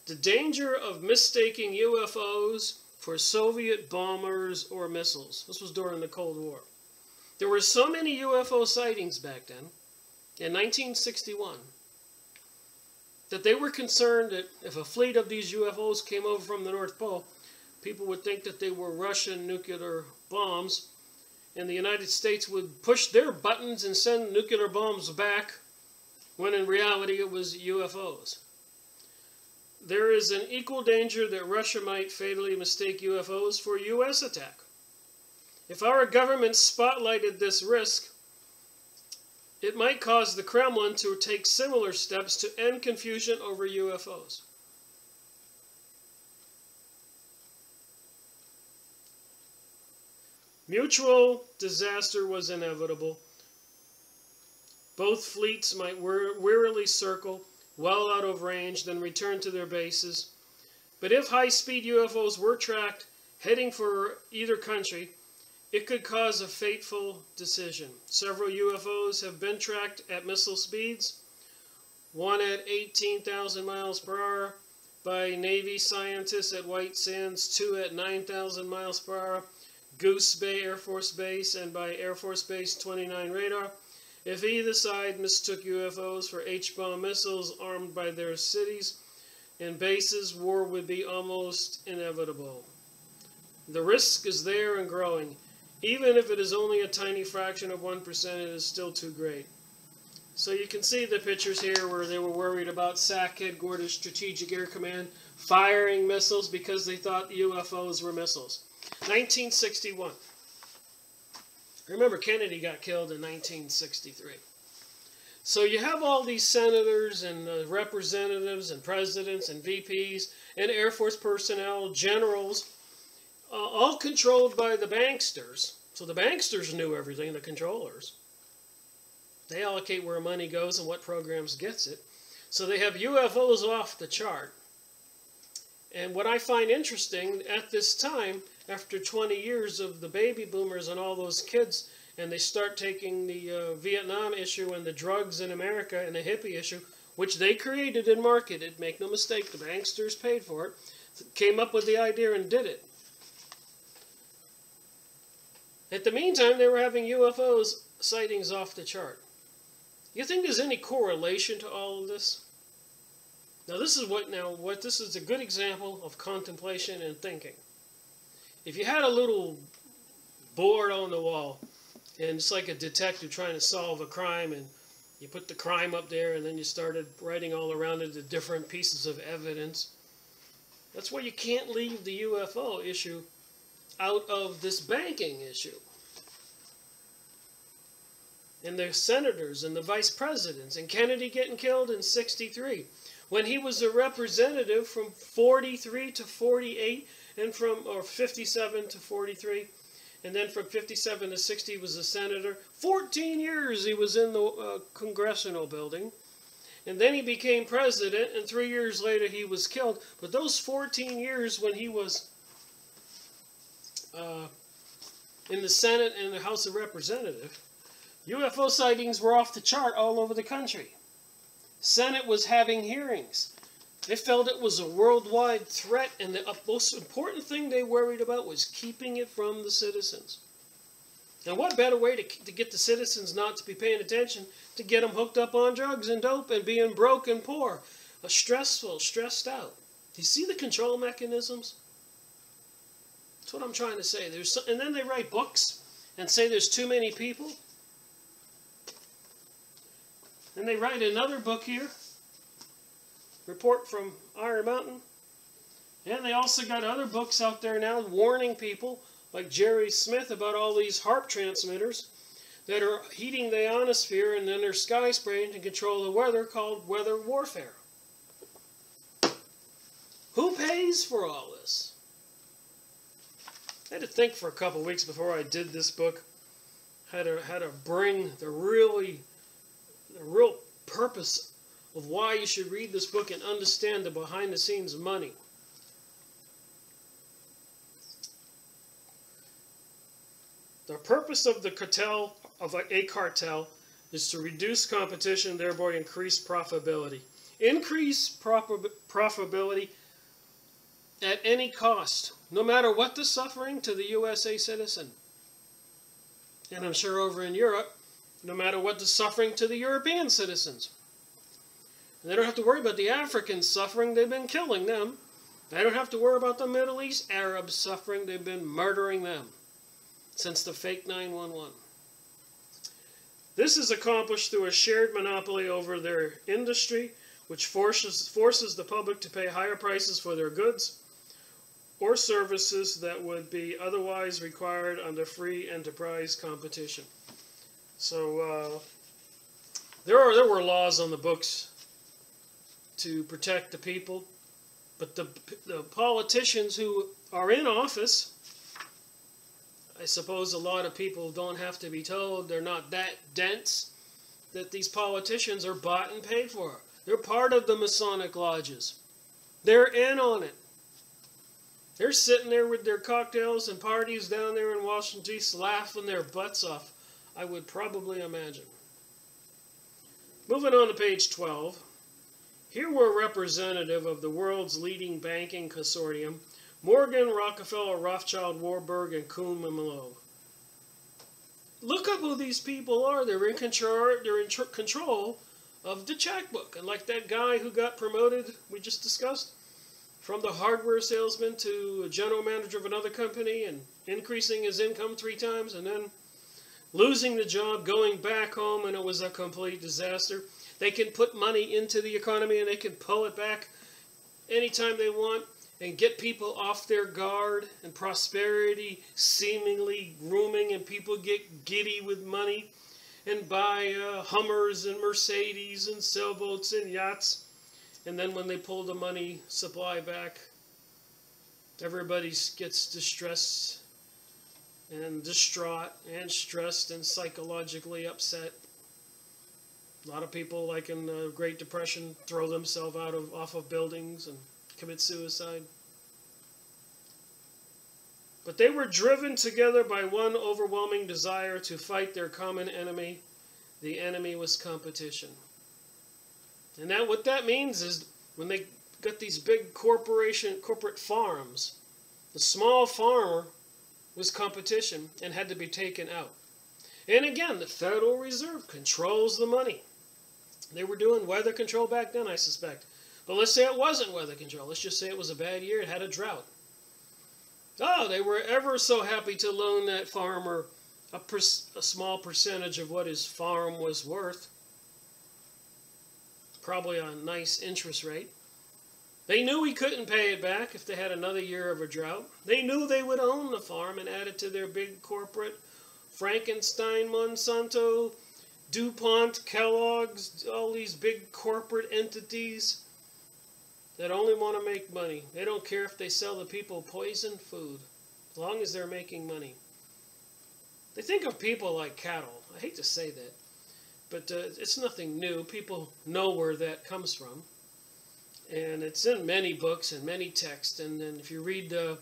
the danger of mistaking UFOs for Soviet bombers or missiles. This was during the Cold War. There were so many UFO sightings back then, in 1961, that they were concerned that if a fleet of these UFOs came over from the North Pole, people would think that they were Russian nuclear bombs, and the United States would push their buttons and send nuclear bombs back, when in reality it was UFOs. There is an equal danger that Russia might fatally mistake UFOs for a U.S. attack. If our government spotlighted this risk, it might cause the Kremlin to take similar steps to end confusion over UFOs. Mutual disaster was inevitable. Both fleets might wearily circle, well out of range, then return to their bases. But if high-speed UFOs were tracked, heading for either country, it could cause a fateful decision. Several UFOs have been tracked at missile speeds, one at 18,000 miles per hour by Navy scientists at White Sands, two at 9,000 miles per hour, Goose Bay Air Force Base, and by Air Force Base 29 radar. If either side mistook UFOs for H-bomb missiles armed by their cities and bases, war would be almost inevitable. The risk is there and growing. Even if it is only a tiny fraction of 1%, it is still too great. So you can see the pictures here where they were worried about SAC headquarters, Strategic Air Command, firing missiles because they thought UFOs were missiles. 1961. Remember, Kennedy got killed in 1963. So you have all these senators and representatives and presidents and VPs and Air Force personnel, generals, all controlled by the banksters. So the banksters knew everything, the controllers. They allocate where money goes and what programs gets it. So they have UFOs off the chart. And what I find interesting at this time, after 20 years of the baby boomers and all those kids, and they start taking the Vietnam issue and the drugs in America and the hippie issue, which they created and marketed, make no mistake, the banksters paid for it. came up with the idea and did it. At the meantime, they were having UFOs sightings off the chart. You think there's any correlation to all of this? Now this is a good example of contemplation and thinking. If you had a little board on the wall, and it's like a detective trying to solve a crime, and you put the crime up there, and then you started writing all around it the different pieces of evidence. That's why you can't leave the UFO issue out of this banking issue. And the senators and the vice presidents, and Kennedy getting killed in '63, when he was a representative from 43 to 48, and or 57 to 43, and then from 57 to 60 he was a senator. 14 years he was in the congressional building. And then he became president, and 3 years later he was killed. But those 14 years when he was in the Senate and the House of Representatives, UFO sightings were off the chart all over the country. Senate was having hearings. They felt it was a worldwide threat, and the most important thing they worried about was keeping it from the citizens. And what better way to get the citizens not to be paying attention, to get them hooked up on drugs and dope and being broke and poor, stressed out. Do you see the control mechanisms? That's what I'm trying to say. And then they write books and say there's too many people. And they write another book here, Report from Iron Mountain. And they also got other books out there now warning people, like Jerry Smith, about all these HAARP transmitters that are heating the ionosphere, and then they're sky spraying to control the weather, called weather warfare. Who pays for all this? I had to think for a couple of weeks before I did this book. How to bring the real purpose of why you should read this book and understand the behind-the-scenes money. The purpose of the cartel, of a cartel, is to reduce competition, thereby increase profitability. Increase profitability at any cost, no matter what the suffering to the USA citizen. And I'm sure over in Europe, no matter what the suffering to the European citizens. And they don't have to worry about the Africans suffering, they've been killing them. They don't have to worry about the Middle East Arabs suffering, they've been murdering them since the fake 911. This is accomplished through a shared monopoly over their industry, which forces the public to pay higher prices for their goods or services that would be otherwise required under free enterprise competition. So there were laws on the books to protect the people, but the politicians who are in office, I suppose a lot of people don't have to be told, they're not that dense, that these politicians are bought and paid for. They're part of the Masonic lodges. They're in on it. They're sitting there with their cocktails and parties down there in Washington, D.C., laughing their butts off, I would probably imagine. Moving on to page 12. Here we're representative of the world's leading banking consortium, Morgan, Rockefeller, Rothschild, Warburg, and Kuhn and Malone. Look up who these people are. They're in control of the checkbook. And like that guy who got promoted, we just discussed, from the hardware salesman to a general manager of another company and increasing his income 3 times and then losing the job, going back home, and it was a complete disaster. They can put money into the economy and they can pull it back anytime they want and get people off their guard, and prosperity seemingly grooming, and people get giddy with money and buy Hummers and Mercedes and sailboats and yachts. And then when they pull the money supply back, everybody gets distressed and distraught and stressed and psychologically upset. A lot of people, like in the Great Depression, throw themselves off of buildings and commit suicide. But they were driven together by one overwhelming desire to fight their common enemy. The enemy was competition. And what that means is when they got these big corporate farms. The small farmer was competition and had to be taken out. And again, the Federal Reserve controls the money. They were doing weather control back then, I suspect. But let's say it wasn't weather control. Let's just say it was a bad year. It had a drought. Oh, they were ever so happy to loan that farmer a small percentage of what his farm was worth. Probably a nice interest rate. They knew he couldn't pay it back if they had another year of a drought. They knew they would own the farm and add it to their big corporate Frankenstein, Monsanto, DuPont, Kellogg's, all these big corporate entities that only want to make money. They don't care if they sell the people poisoned food, as long as they're making money. They think of people like cattle. I hate to say that, but it's nothing new. People know where that comes from. And it's in many books and many texts. And then if you read the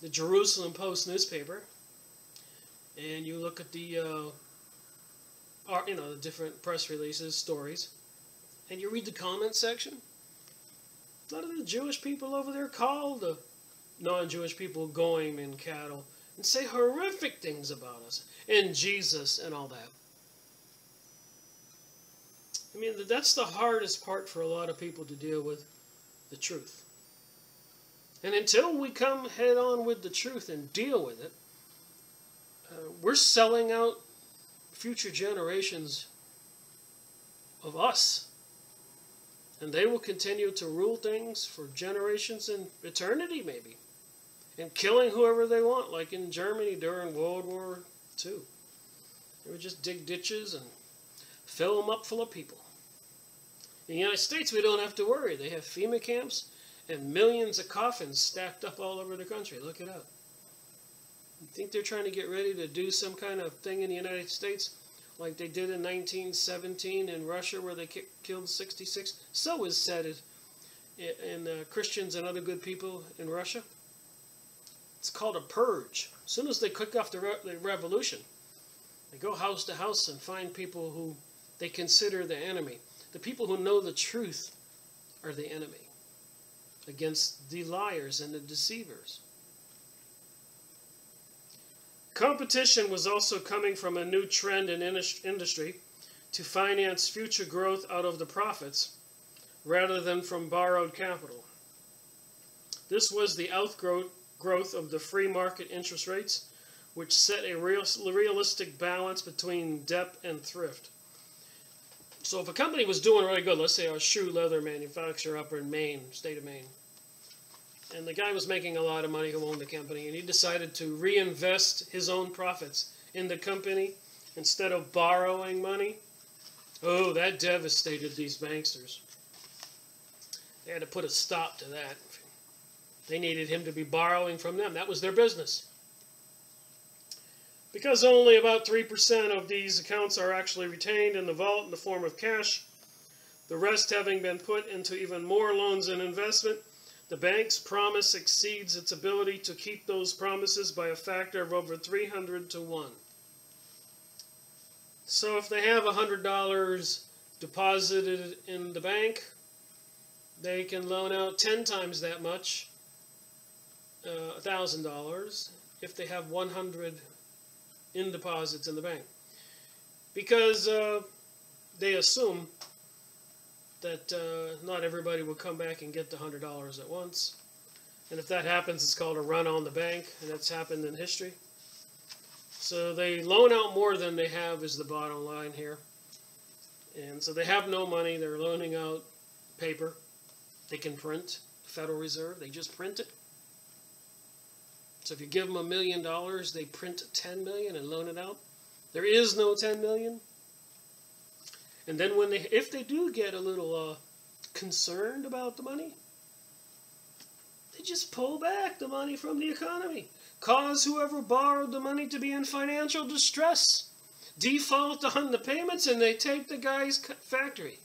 Jerusalem Post newspaper, and you look at the the different press releases, stories, and you read the comment section, a lot of the Jewish people over there call the non-Jewish people goyim and cattle and say horrific things about us and Jesus and all that. I mean, that's the hardest part for a lot of people to deal with, the truth. And until we come head on with the truth and deal with it, we're selling out future generations of us. And they will continue to rule things for generations in eternity, maybe. And killing whoever they want, like in Germany during World War II. They would just dig ditches and fill them up full of people. In the United States, we don't have to worry. They have FEMA camps and millions of coffins stacked up all over the country. Look it up. You think they're trying to get ready to do some kind of thing in the United States like they did in 1917 in Russia where they killed 66? So is said in Christians and other good people in Russia. It's called a purge. As soon as they kick off the revolution, they go house to house and find people who they consider the enemy. The people who know the truth are the enemy against the liars and the deceivers. Competition was also coming from a new trend in industry to finance future growth out of the profits rather than from borrowed capital. This was the outgrowth of the free market interest rates, which set a realistic balance between debt and thrift. So if a company was doing really good, let's say a shoe leather manufacturer up in Maine, state of Maine, and the guy was making a lot of money who owned the company, and he decided to reinvest his own profits in the company instead of borrowing money. Oh, that devastated these banksters. They had to put a stop to that. They needed him to be borrowing from them. That was their business. Because only about 3% of these accounts are actually retained in the vault in the form of cash, the rest having been put into even more loans and investment, the bank's promise exceeds its ability to keep those promises by a factor of over 300 to 1. So if they have $100 deposited in the bank, they can loan out 10 times that much, $1,000, if they have 100 in deposits in the bank. Because they assume that not everybody will come back and get the $100 at once. And if that happens, it's called a run on the bank, and that's happened in history. So they loan out more than they have is the bottom line here. And so they have no money. They're loaning out paper. They can print. Federal Reserve, they just print it. So if you give them $1 million, they print 10 million and loan it out. There is no 10 million. And then if they do get a little concerned about the money, they just pull back the money from the economy. Cause whoever borrowed the money to be in financial distress. Default on the payments, and they take the guy's factory.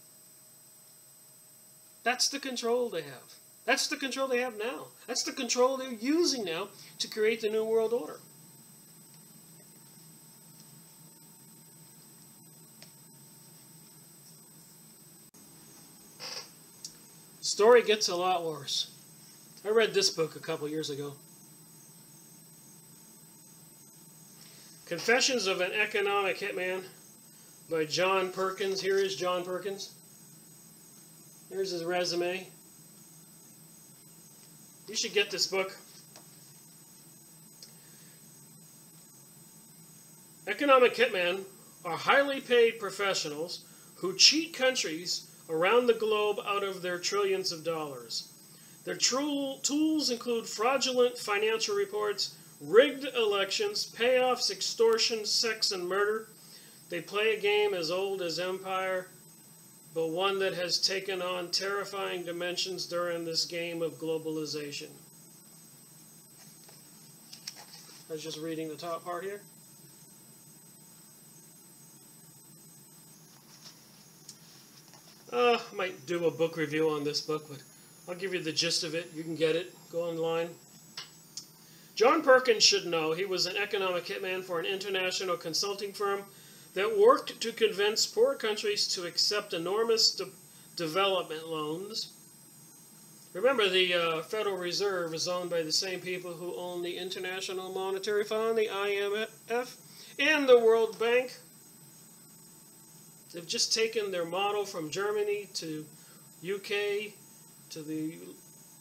That's the control they have. That's the control they have now. That's the control they're using now to create the New World Order. Story gets a lot worse. I read this book a couple years ago. Confessions of an Economic Hitman by John Perkins. Here is John Perkins. Here's his resume. You should get this book. Economic hitmen are highly paid professionals who cheat countries around the globe out of their trillions of dollars. Their tools include fraudulent financial reports, rigged elections, payoffs, extortion, sex, and murder. They play a game as old as empire, but one that has taken on terrifying dimensions during this game of globalization. I was just reading the top part here. I might do a book review on this book, but I'll give you the gist of it. You can get it. Go online. John Perkins should know he was an economic hitman for an international consulting firm that worked to convince poor countries to accept enormous development loans. Remember, the Federal Reserve is owned by the same people who own the International Monetary Fund, the IMF, and the World Bank. They've just taken their model from Germany to UK, to the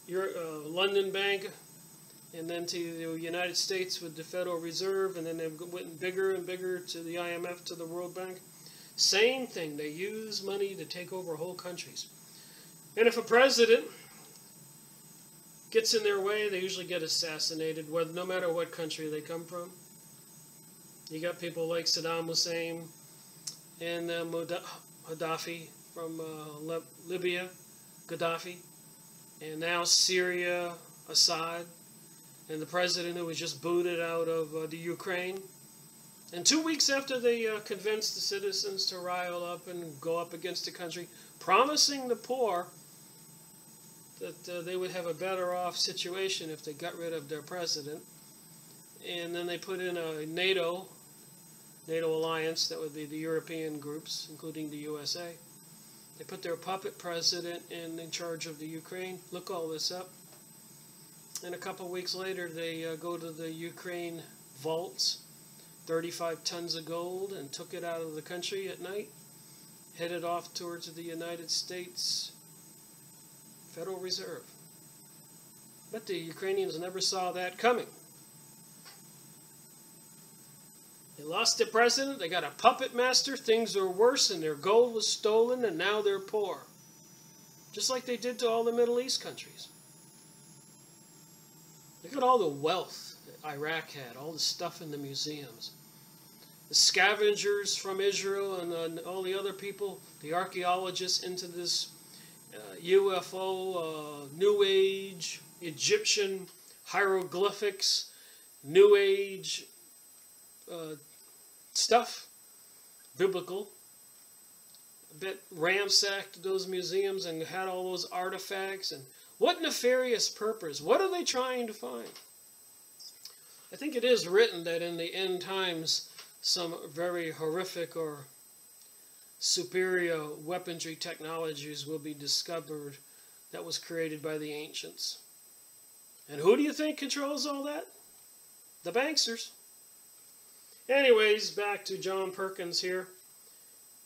London Bank, and then to the United States with the Federal Reserve, and then they've went bigger and bigger to the IMF, to the World Bank. Same thing. They use money to take over whole countries. And if a president gets in their way, they usually get assassinated, no matter what country they come from. You got people like Saddam Hussein and Gaddafi from Libya, Gaddafi, and now Syria, Assad, and the president who was just booted out of the Ukraine. And 2 weeks after they convinced the citizens to rile up and go up against the country, promising the poor that they would have a better off situation if they got rid of their president. And then they put in a NATO alliance, that would be the European groups, including the USA. They put their puppet president in charge of the Ukraine. Look all this up. And a couple weeks later, they go to the Ukraine vaults, 35 tons of gold, and took it out of the country at night, headed off towards the United States Federal Reserve. But the Ukrainians never saw that coming. They lost their president, they got a puppet master, things are worse, and their gold was stolen, and now they're poor. Just like they did to all the Middle East countries. Look at all the wealth that Iraq had, all the stuff in the museums. The scavengers from Israel and all the other people, the archaeologists into this UFO, New Age, Egyptian hieroglyphics, New Age stuff, biblical. I bet ransacked those museums and had all those artifacts. And what nefarious purpose? What are they trying to find? I think it is written that in the end times, some very horrific or superior weaponry technologies will be discovered that was created by the ancients. And who do you think controls all that? The banksters. Anyways, back to John Perkins here.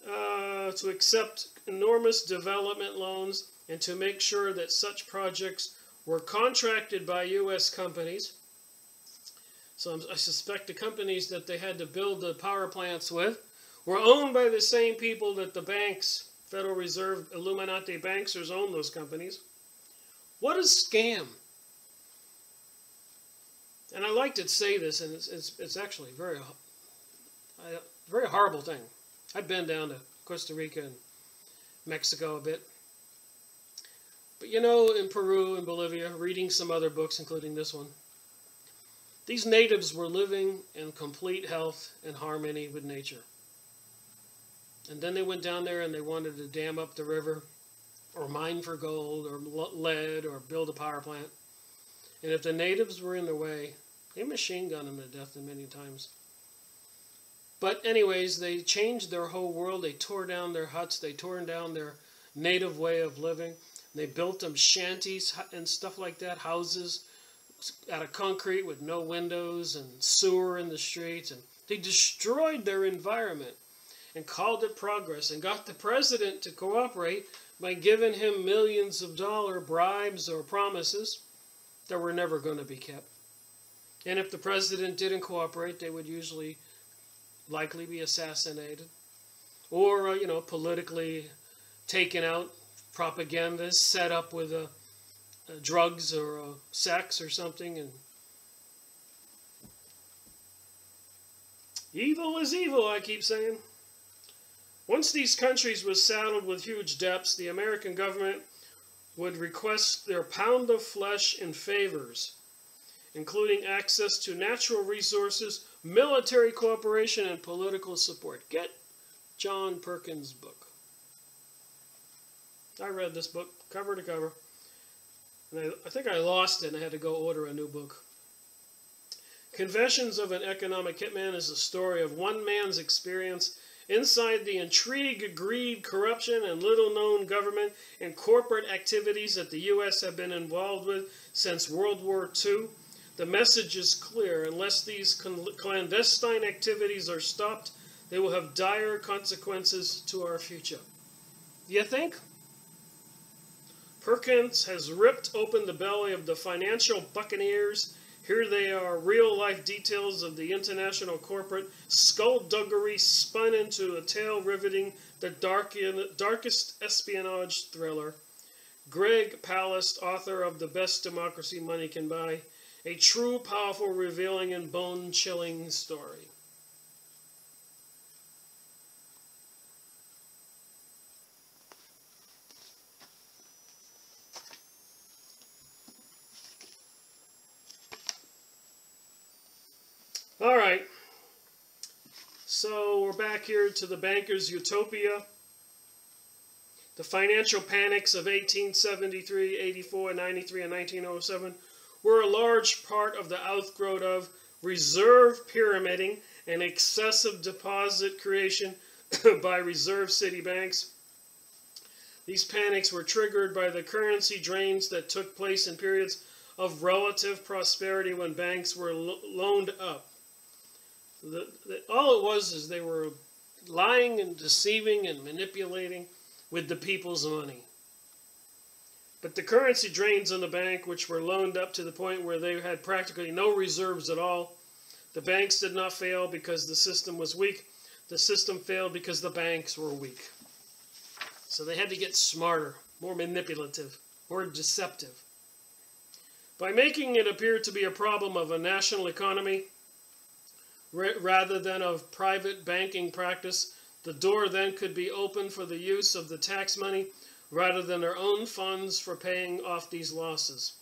To accept enormous development loans and to make sure that such projects were contracted by U.S. companies. So I suspect the companies that they had to build the power plants with were owned by the same people that the banks, Federal Reserve, Illuminati banksters, own those companies. What a scam. And I like to say this, and it's actually a very horrible thing. I've been down to Costa Rica and Mexico a bit. But you know, in Peru and Bolivia, reading some other books, including this one, these natives were living in complete health and harmony with nature. And then they went down there and they wanted to dam up the river, or mine for gold, or lead, or build a power plant. And if the natives were in the way, they machine gunned them to death many times. But anyways, they changed their whole world. They tore down their huts. They tore down their native way of living. They built them shanties and stuff like that, houses out of concrete with no windows and sewer in the streets. And they destroyed their environment and called it progress and got the president to cooperate by giving him millions of dollar bribes or promises that were never going to be kept. And if the president didn't cooperate, they would usually likely be assassinated or, politically taken out, propagandists set up with drugs or sex or something. And evil is evil, I keep saying. Once these countries were saddled with huge debts, the American government would request their pound of flesh in favors, including access to natural resources, military cooperation, and political support. Get John Perkins' book. I read this book cover to cover, and I think I lost it and I had to go order a new book. Confessions of an Economic Hitman is a story of one man's experience inside the intrigue, greed, corruption, and little-known government and corporate activities that the U.S. have been involved with since World War II. The message is clear. Unless these clandestine activities are stopped, they will have dire consequences to our future. Do you think? Perkins has ripped open the belly of the financial buccaneers. Here they are, real-life details of the international corporate skullduggery spun into a tale riveting the darkest espionage thriller. Greg Palast, author of The Best Democracy Money Can Buy, a true, powerful, revealing, and bone-chilling story. All right, so we're back here to the bankers' utopia. The financial panics of 1873, 84, 93, and 1907 were a large part of the outgrowth of reserve pyramiding and excessive deposit creation by reserve city banks. These panics were triggered by the currency drains that took place in periods of relative prosperity when banks were loaned up. All it was is they were lying and deceiving and manipulating with the people's money. But the currency drains on the bank, which were loaned up to the point where they had practically no reserves at all. The banks did not fail because the system was weak. The system failed because the banks were weak. So they had to get smarter, more manipulative, more deceptive. By making it appear to be a problem of a national economy, rather than of private banking practice, the door then could be opened for the use of the tax money rather than their own funds for paying off these losses.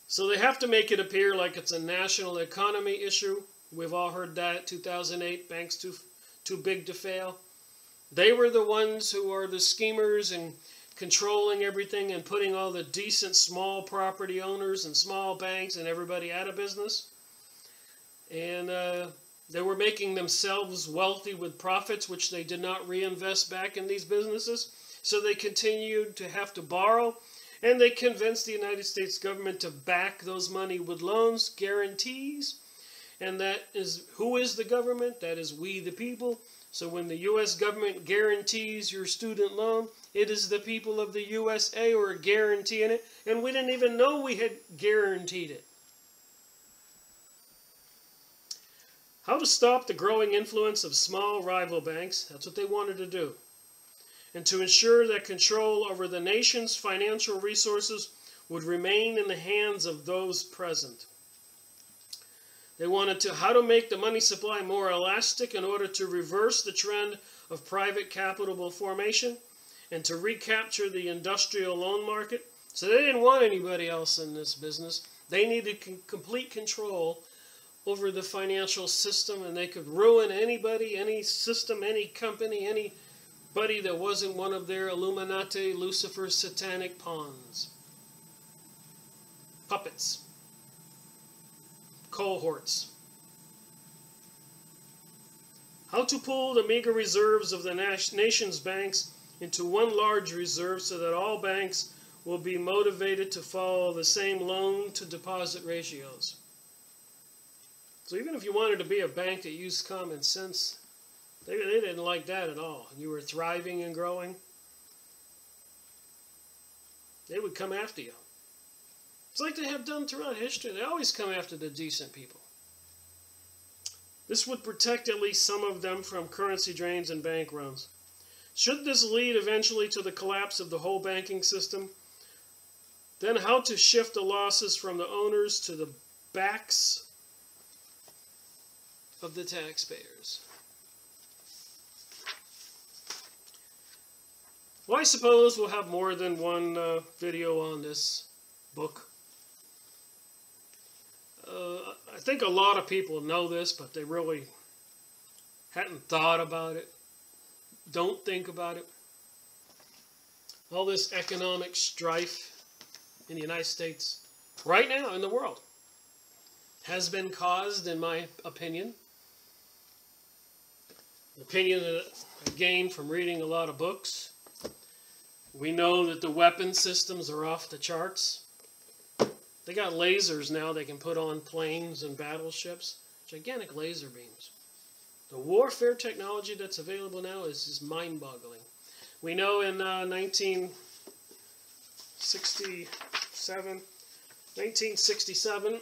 So they have to make it appear like it's a national economy issue. We've all heard that, 2008, banks too big to fail. They were the ones who are the schemers and controlling everything and putting all the decent small property owners and small banks and everybody out of business. And they were making themselves wealthy with profits, which they did not reinvest back in these businesses. So they continued to have to borrow, and they convinced the United States government to back those money with loans, guarantees. And that is, who is the government? That is we the people. So when the U.S. government guarantees your student loan, it is the people of the USA who are guaranteeing it. And we didn't even know we had guaranteed it. How to stop the growing influence of small rival banks, that's what they wanted to do. And to ensure that control over the nation's financial resources would remain in the hands of those present. They wanted to, how to make the money supply more elastic in order to reverse the trend of private capital formation and to recapture the industrial loan market. So they didn't want anybody else in this business. They needed complete control over the financial system, and they could ruin anybody, any system, any company, anybody that wasn't one of their Illuminati, Lucifer, satanic pawns. Puppets. Cohorts. How to pool the meager reserves of the nation's banks into one large reserve so that all banks will be motivated to follow the same loan-to-deposit ratios. So even if you wanted to be a bank that used common sense, they didn't like that at all. You were thriving and growing, they would come after you. It's like they have done throughout history. They always come after the decent people. This would protect at least some of them from currency drains and bank runs. Should this lead eventually to the collapse of the whole banking system, then how to shift the losses from the owners to the backs of the taxpayers. Well, I suppose we'll have more than one video on this book. I think a lot of people know this, but they really hadn't thought about it. Don't think about it. All this economic strife in the United States, right now in the world, has been caused, in my opinion, an opinion that I gained from reading a lot of books. We know that the weapon systems are off the charts. They got lasers now they can put on planes and battleships, gigantic laser beams. The warfare technology that's available now is just mind-boggling. We know in 1967,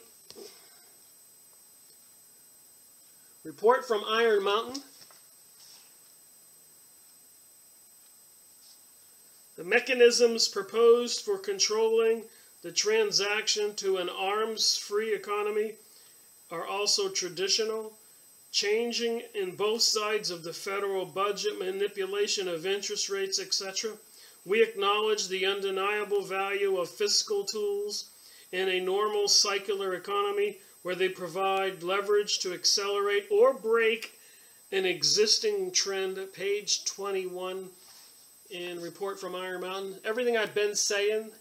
report from Iron Mountain, the mechanisms proposed for controlling the transaction to an arms-free economy are also traditional, changing in both sides of the federal budget, manipulation of interest rates, etc. We acknowledge the undeniable value of fiscal tools in a normal secular economy where they provide leverage to accelerate or break an existing trend. Page 21 in Report from Iron Mountain. Everything I've been saying,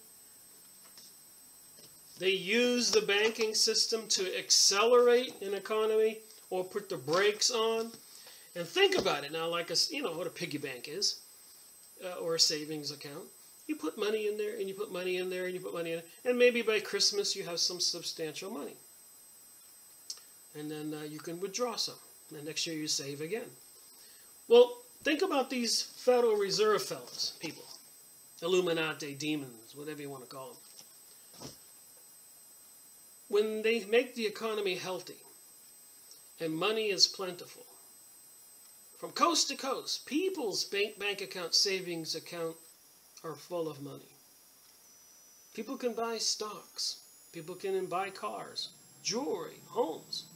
they use the banking system to accelerate an economy or put the brakes on. And think about it now, like what a piggy bank is, or a savings account. You put money in there, and you put money in there, and you put money in there, and maybe by Christmas you have some substantial money. And then you can withdraw some, and next year you save again. Well, think about these Federal Reserve fellows, people, Illuminati, demons, whatever you want to call them. When they make the economy healthy, and money is plentiful, from coast to coast, people's bank account, savings account are full of money. People can buy stocks. People can buy cars, jewelry, homes.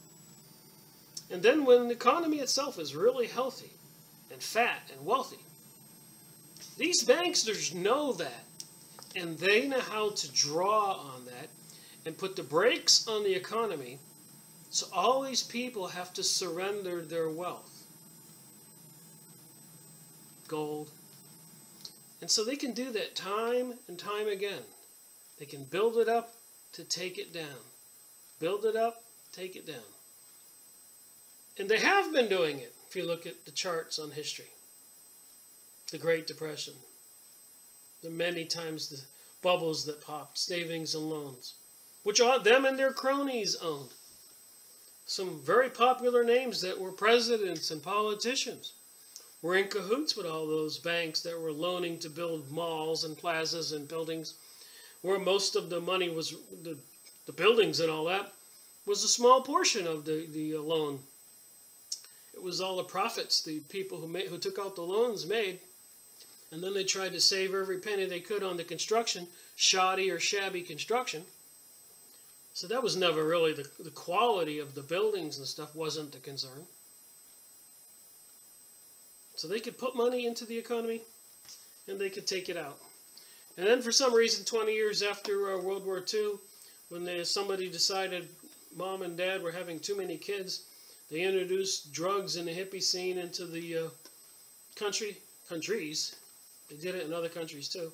And then when the economy itself is really healthy and fat and wealthy, these banksters know that, and they know how to draw on that and put the brakes on the economy, so all these people have to surrender their wealth. Gold. And so they can do that time and time again. They can build it up to take it down. Build it up, take it down. And they have been doing it, if you look at the charts on history. The Great Depression. The many times the bubbles that popped, savings and loans, which all them and their cronies owned. Some very popular names that were presidents and politicians were in cahoots with all those banks that were loaning to build malls and plazas and buildings, where most of the money was, the buildings and all that, was a small portion of the loan. It was all the profits the people who took out the loans made, and then they tried to save every penny they could on the construction, shoddy or shabby construction. So that was never really the quality of the buildings and stuff wasn't the concern. So they could put money into the economy, and they could take it out. And then for some reason, 20 years after World War II, when somebody decided mom and dad were having too many kids, they introduced drugs in the hippie scene into the countries. They did it in other countries too.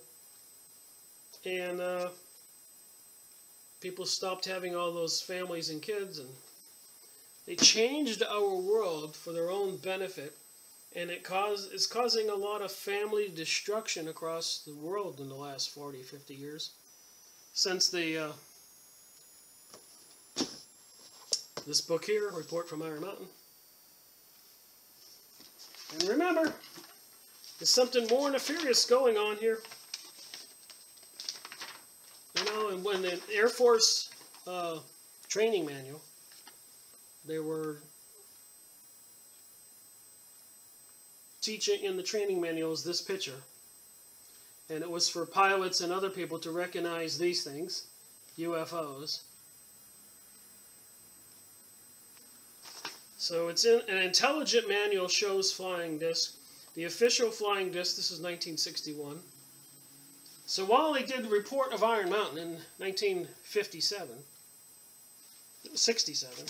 And people stopped having all those families and kids, and they changed our world for their own benefit And it's causing a lot of family destruction across the world in the last 40, 50 years. Since the this book here, Report from Iron Mountain. And remember, there's something more nefarious going on here. You know, and when the Air Force training manual, they were teaching in the training manual is this picture. And it was for pilots and other people to recognize these things, UFOs. So it's in an intelligent manual shows flying disc. The official flying disc, this is 1961. So while they did the Report of Iron Mountain in 1967, 67,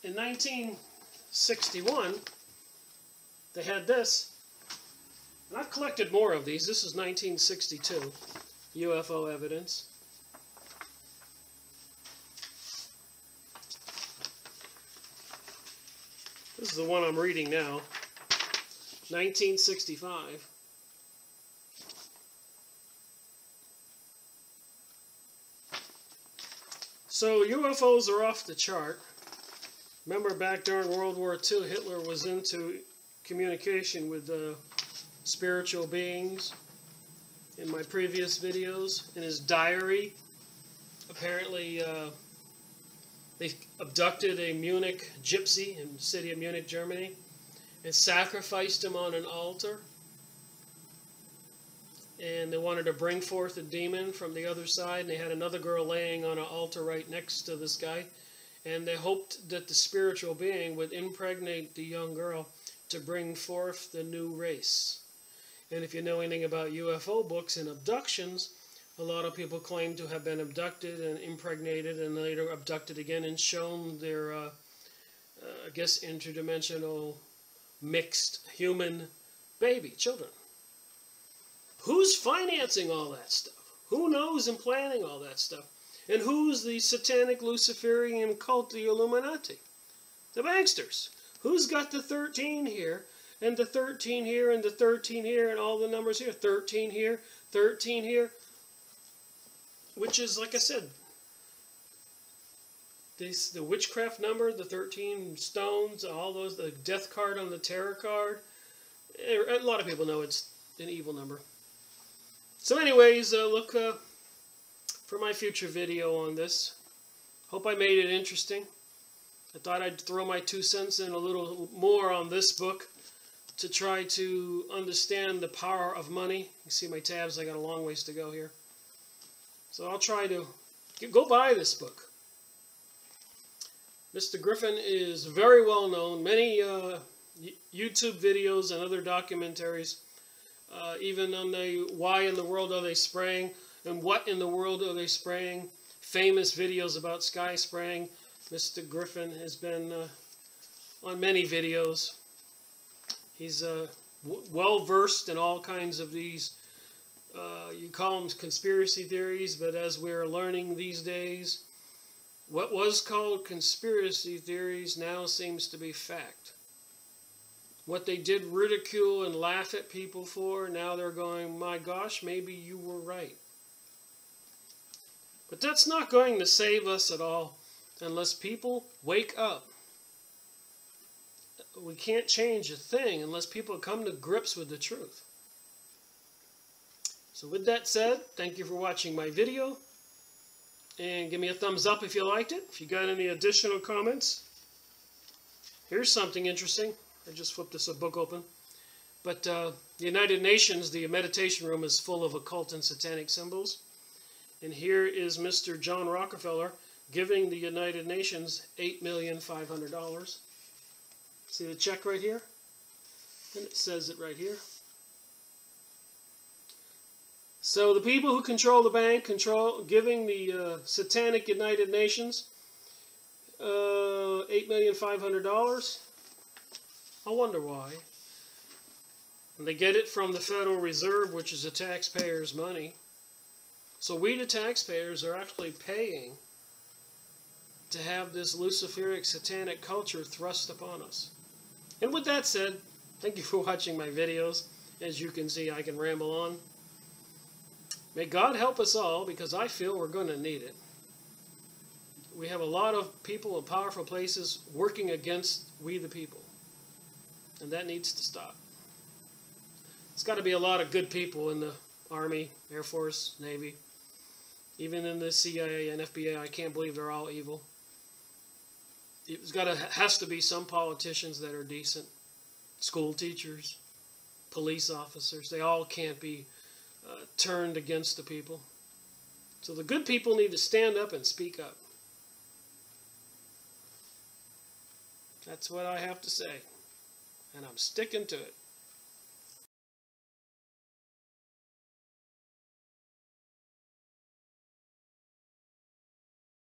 in 1961, they had this. And I've collected more of these. This is 1962, UFO evidence. This is the one I'm reading now, 1965. So UFOs are off the chart. Remember back during World War II, Hitler was into communication with spiritual beings. In my previous videos, in his diary, apparently they abducted a Munich gypsy in the city of Munich, Germany, and sacrificed him on an altar. And they wanted to bring forth a demon from the other side, and they had another girl laying on an altar right next to this guy. And they hoped that the spiritual being would impregnate the young girl to bring forth the new race. And if you know anything about UFO books and abductions, a lot of people claim to have been abducted and impregnated and later abducted again and shown their, I guess, interdimensional mixed human baby, children. Who's financing all that stuff? Who knows and planning all that stuff? And who's the satanic Luciferian cult, the Illuminati? The banksters. Who's got the 13 here, and the 13 here, and the 13 here, and all the numbers here? 13 here, 13 here. Which is, like I said, the witchcraft number, the 13 stones, all those, the death card on the tarot card. A lot of people know it's an evil number. So anyways, look for my future video on this. Hope I made it interesting. I thought I'd throw my 2 cents in a little more on this book to try to understand the power of money. You see my tabs, I got a long ways to go here. So I'll try to go buy this book. Mr. Griffin is very well known. Many YouTube videos and other documentaries, even on the why in the world are they spraying and what in the world are they spraying. Famous videos about sky spraying. Mr. Griffin has been on many videos. He's well versed in all kinds of these. You call them conspiracy theories, but as we're learning these days, what was called conspiracy theories now seems to be fact. What they did ridicule and laugh at people for, now they're going, my gosh, maybe you were right. But that's not going to save us at all unless people wake up. We can't change a thing unless people come to grips with the truth. So with that said, thank you for watching my video. And give me a thumbs up if you liked it. If you got any additional comments. Here's something interesting. I just flipped this book open. But the United Nations, the meditation room is full of occult and satanic symbols. And here is Mr. John Rockefeller giving the United Nations $8,500,000. See the check right here? And it says it right here. So the people who control the bank giving the satanic United Nations $8,500,000. I wonder why. And they get it from the Federal Reserve, which is the taxpayers' money. So we, the taxpayers, are actually paying to have this Luciferic satanic culture thrust upon us. And with that said, thank you for watching my videos. As you can see, I can ramble on. May God help us all, because I feel we're going to need it. We have a lot of people in powerful places working against we the people. And that needs to stop. There's got to be a lot of good people in the Army, Air Force, Navy. Even in the CIA and FBI, I can't believe they're all evil. Has to be some politicians that are decent. School teachers, police officers, they all can't be turned against the people. So the good people need to stand up and speak up. That's what I have to say. And I'm sticking to it.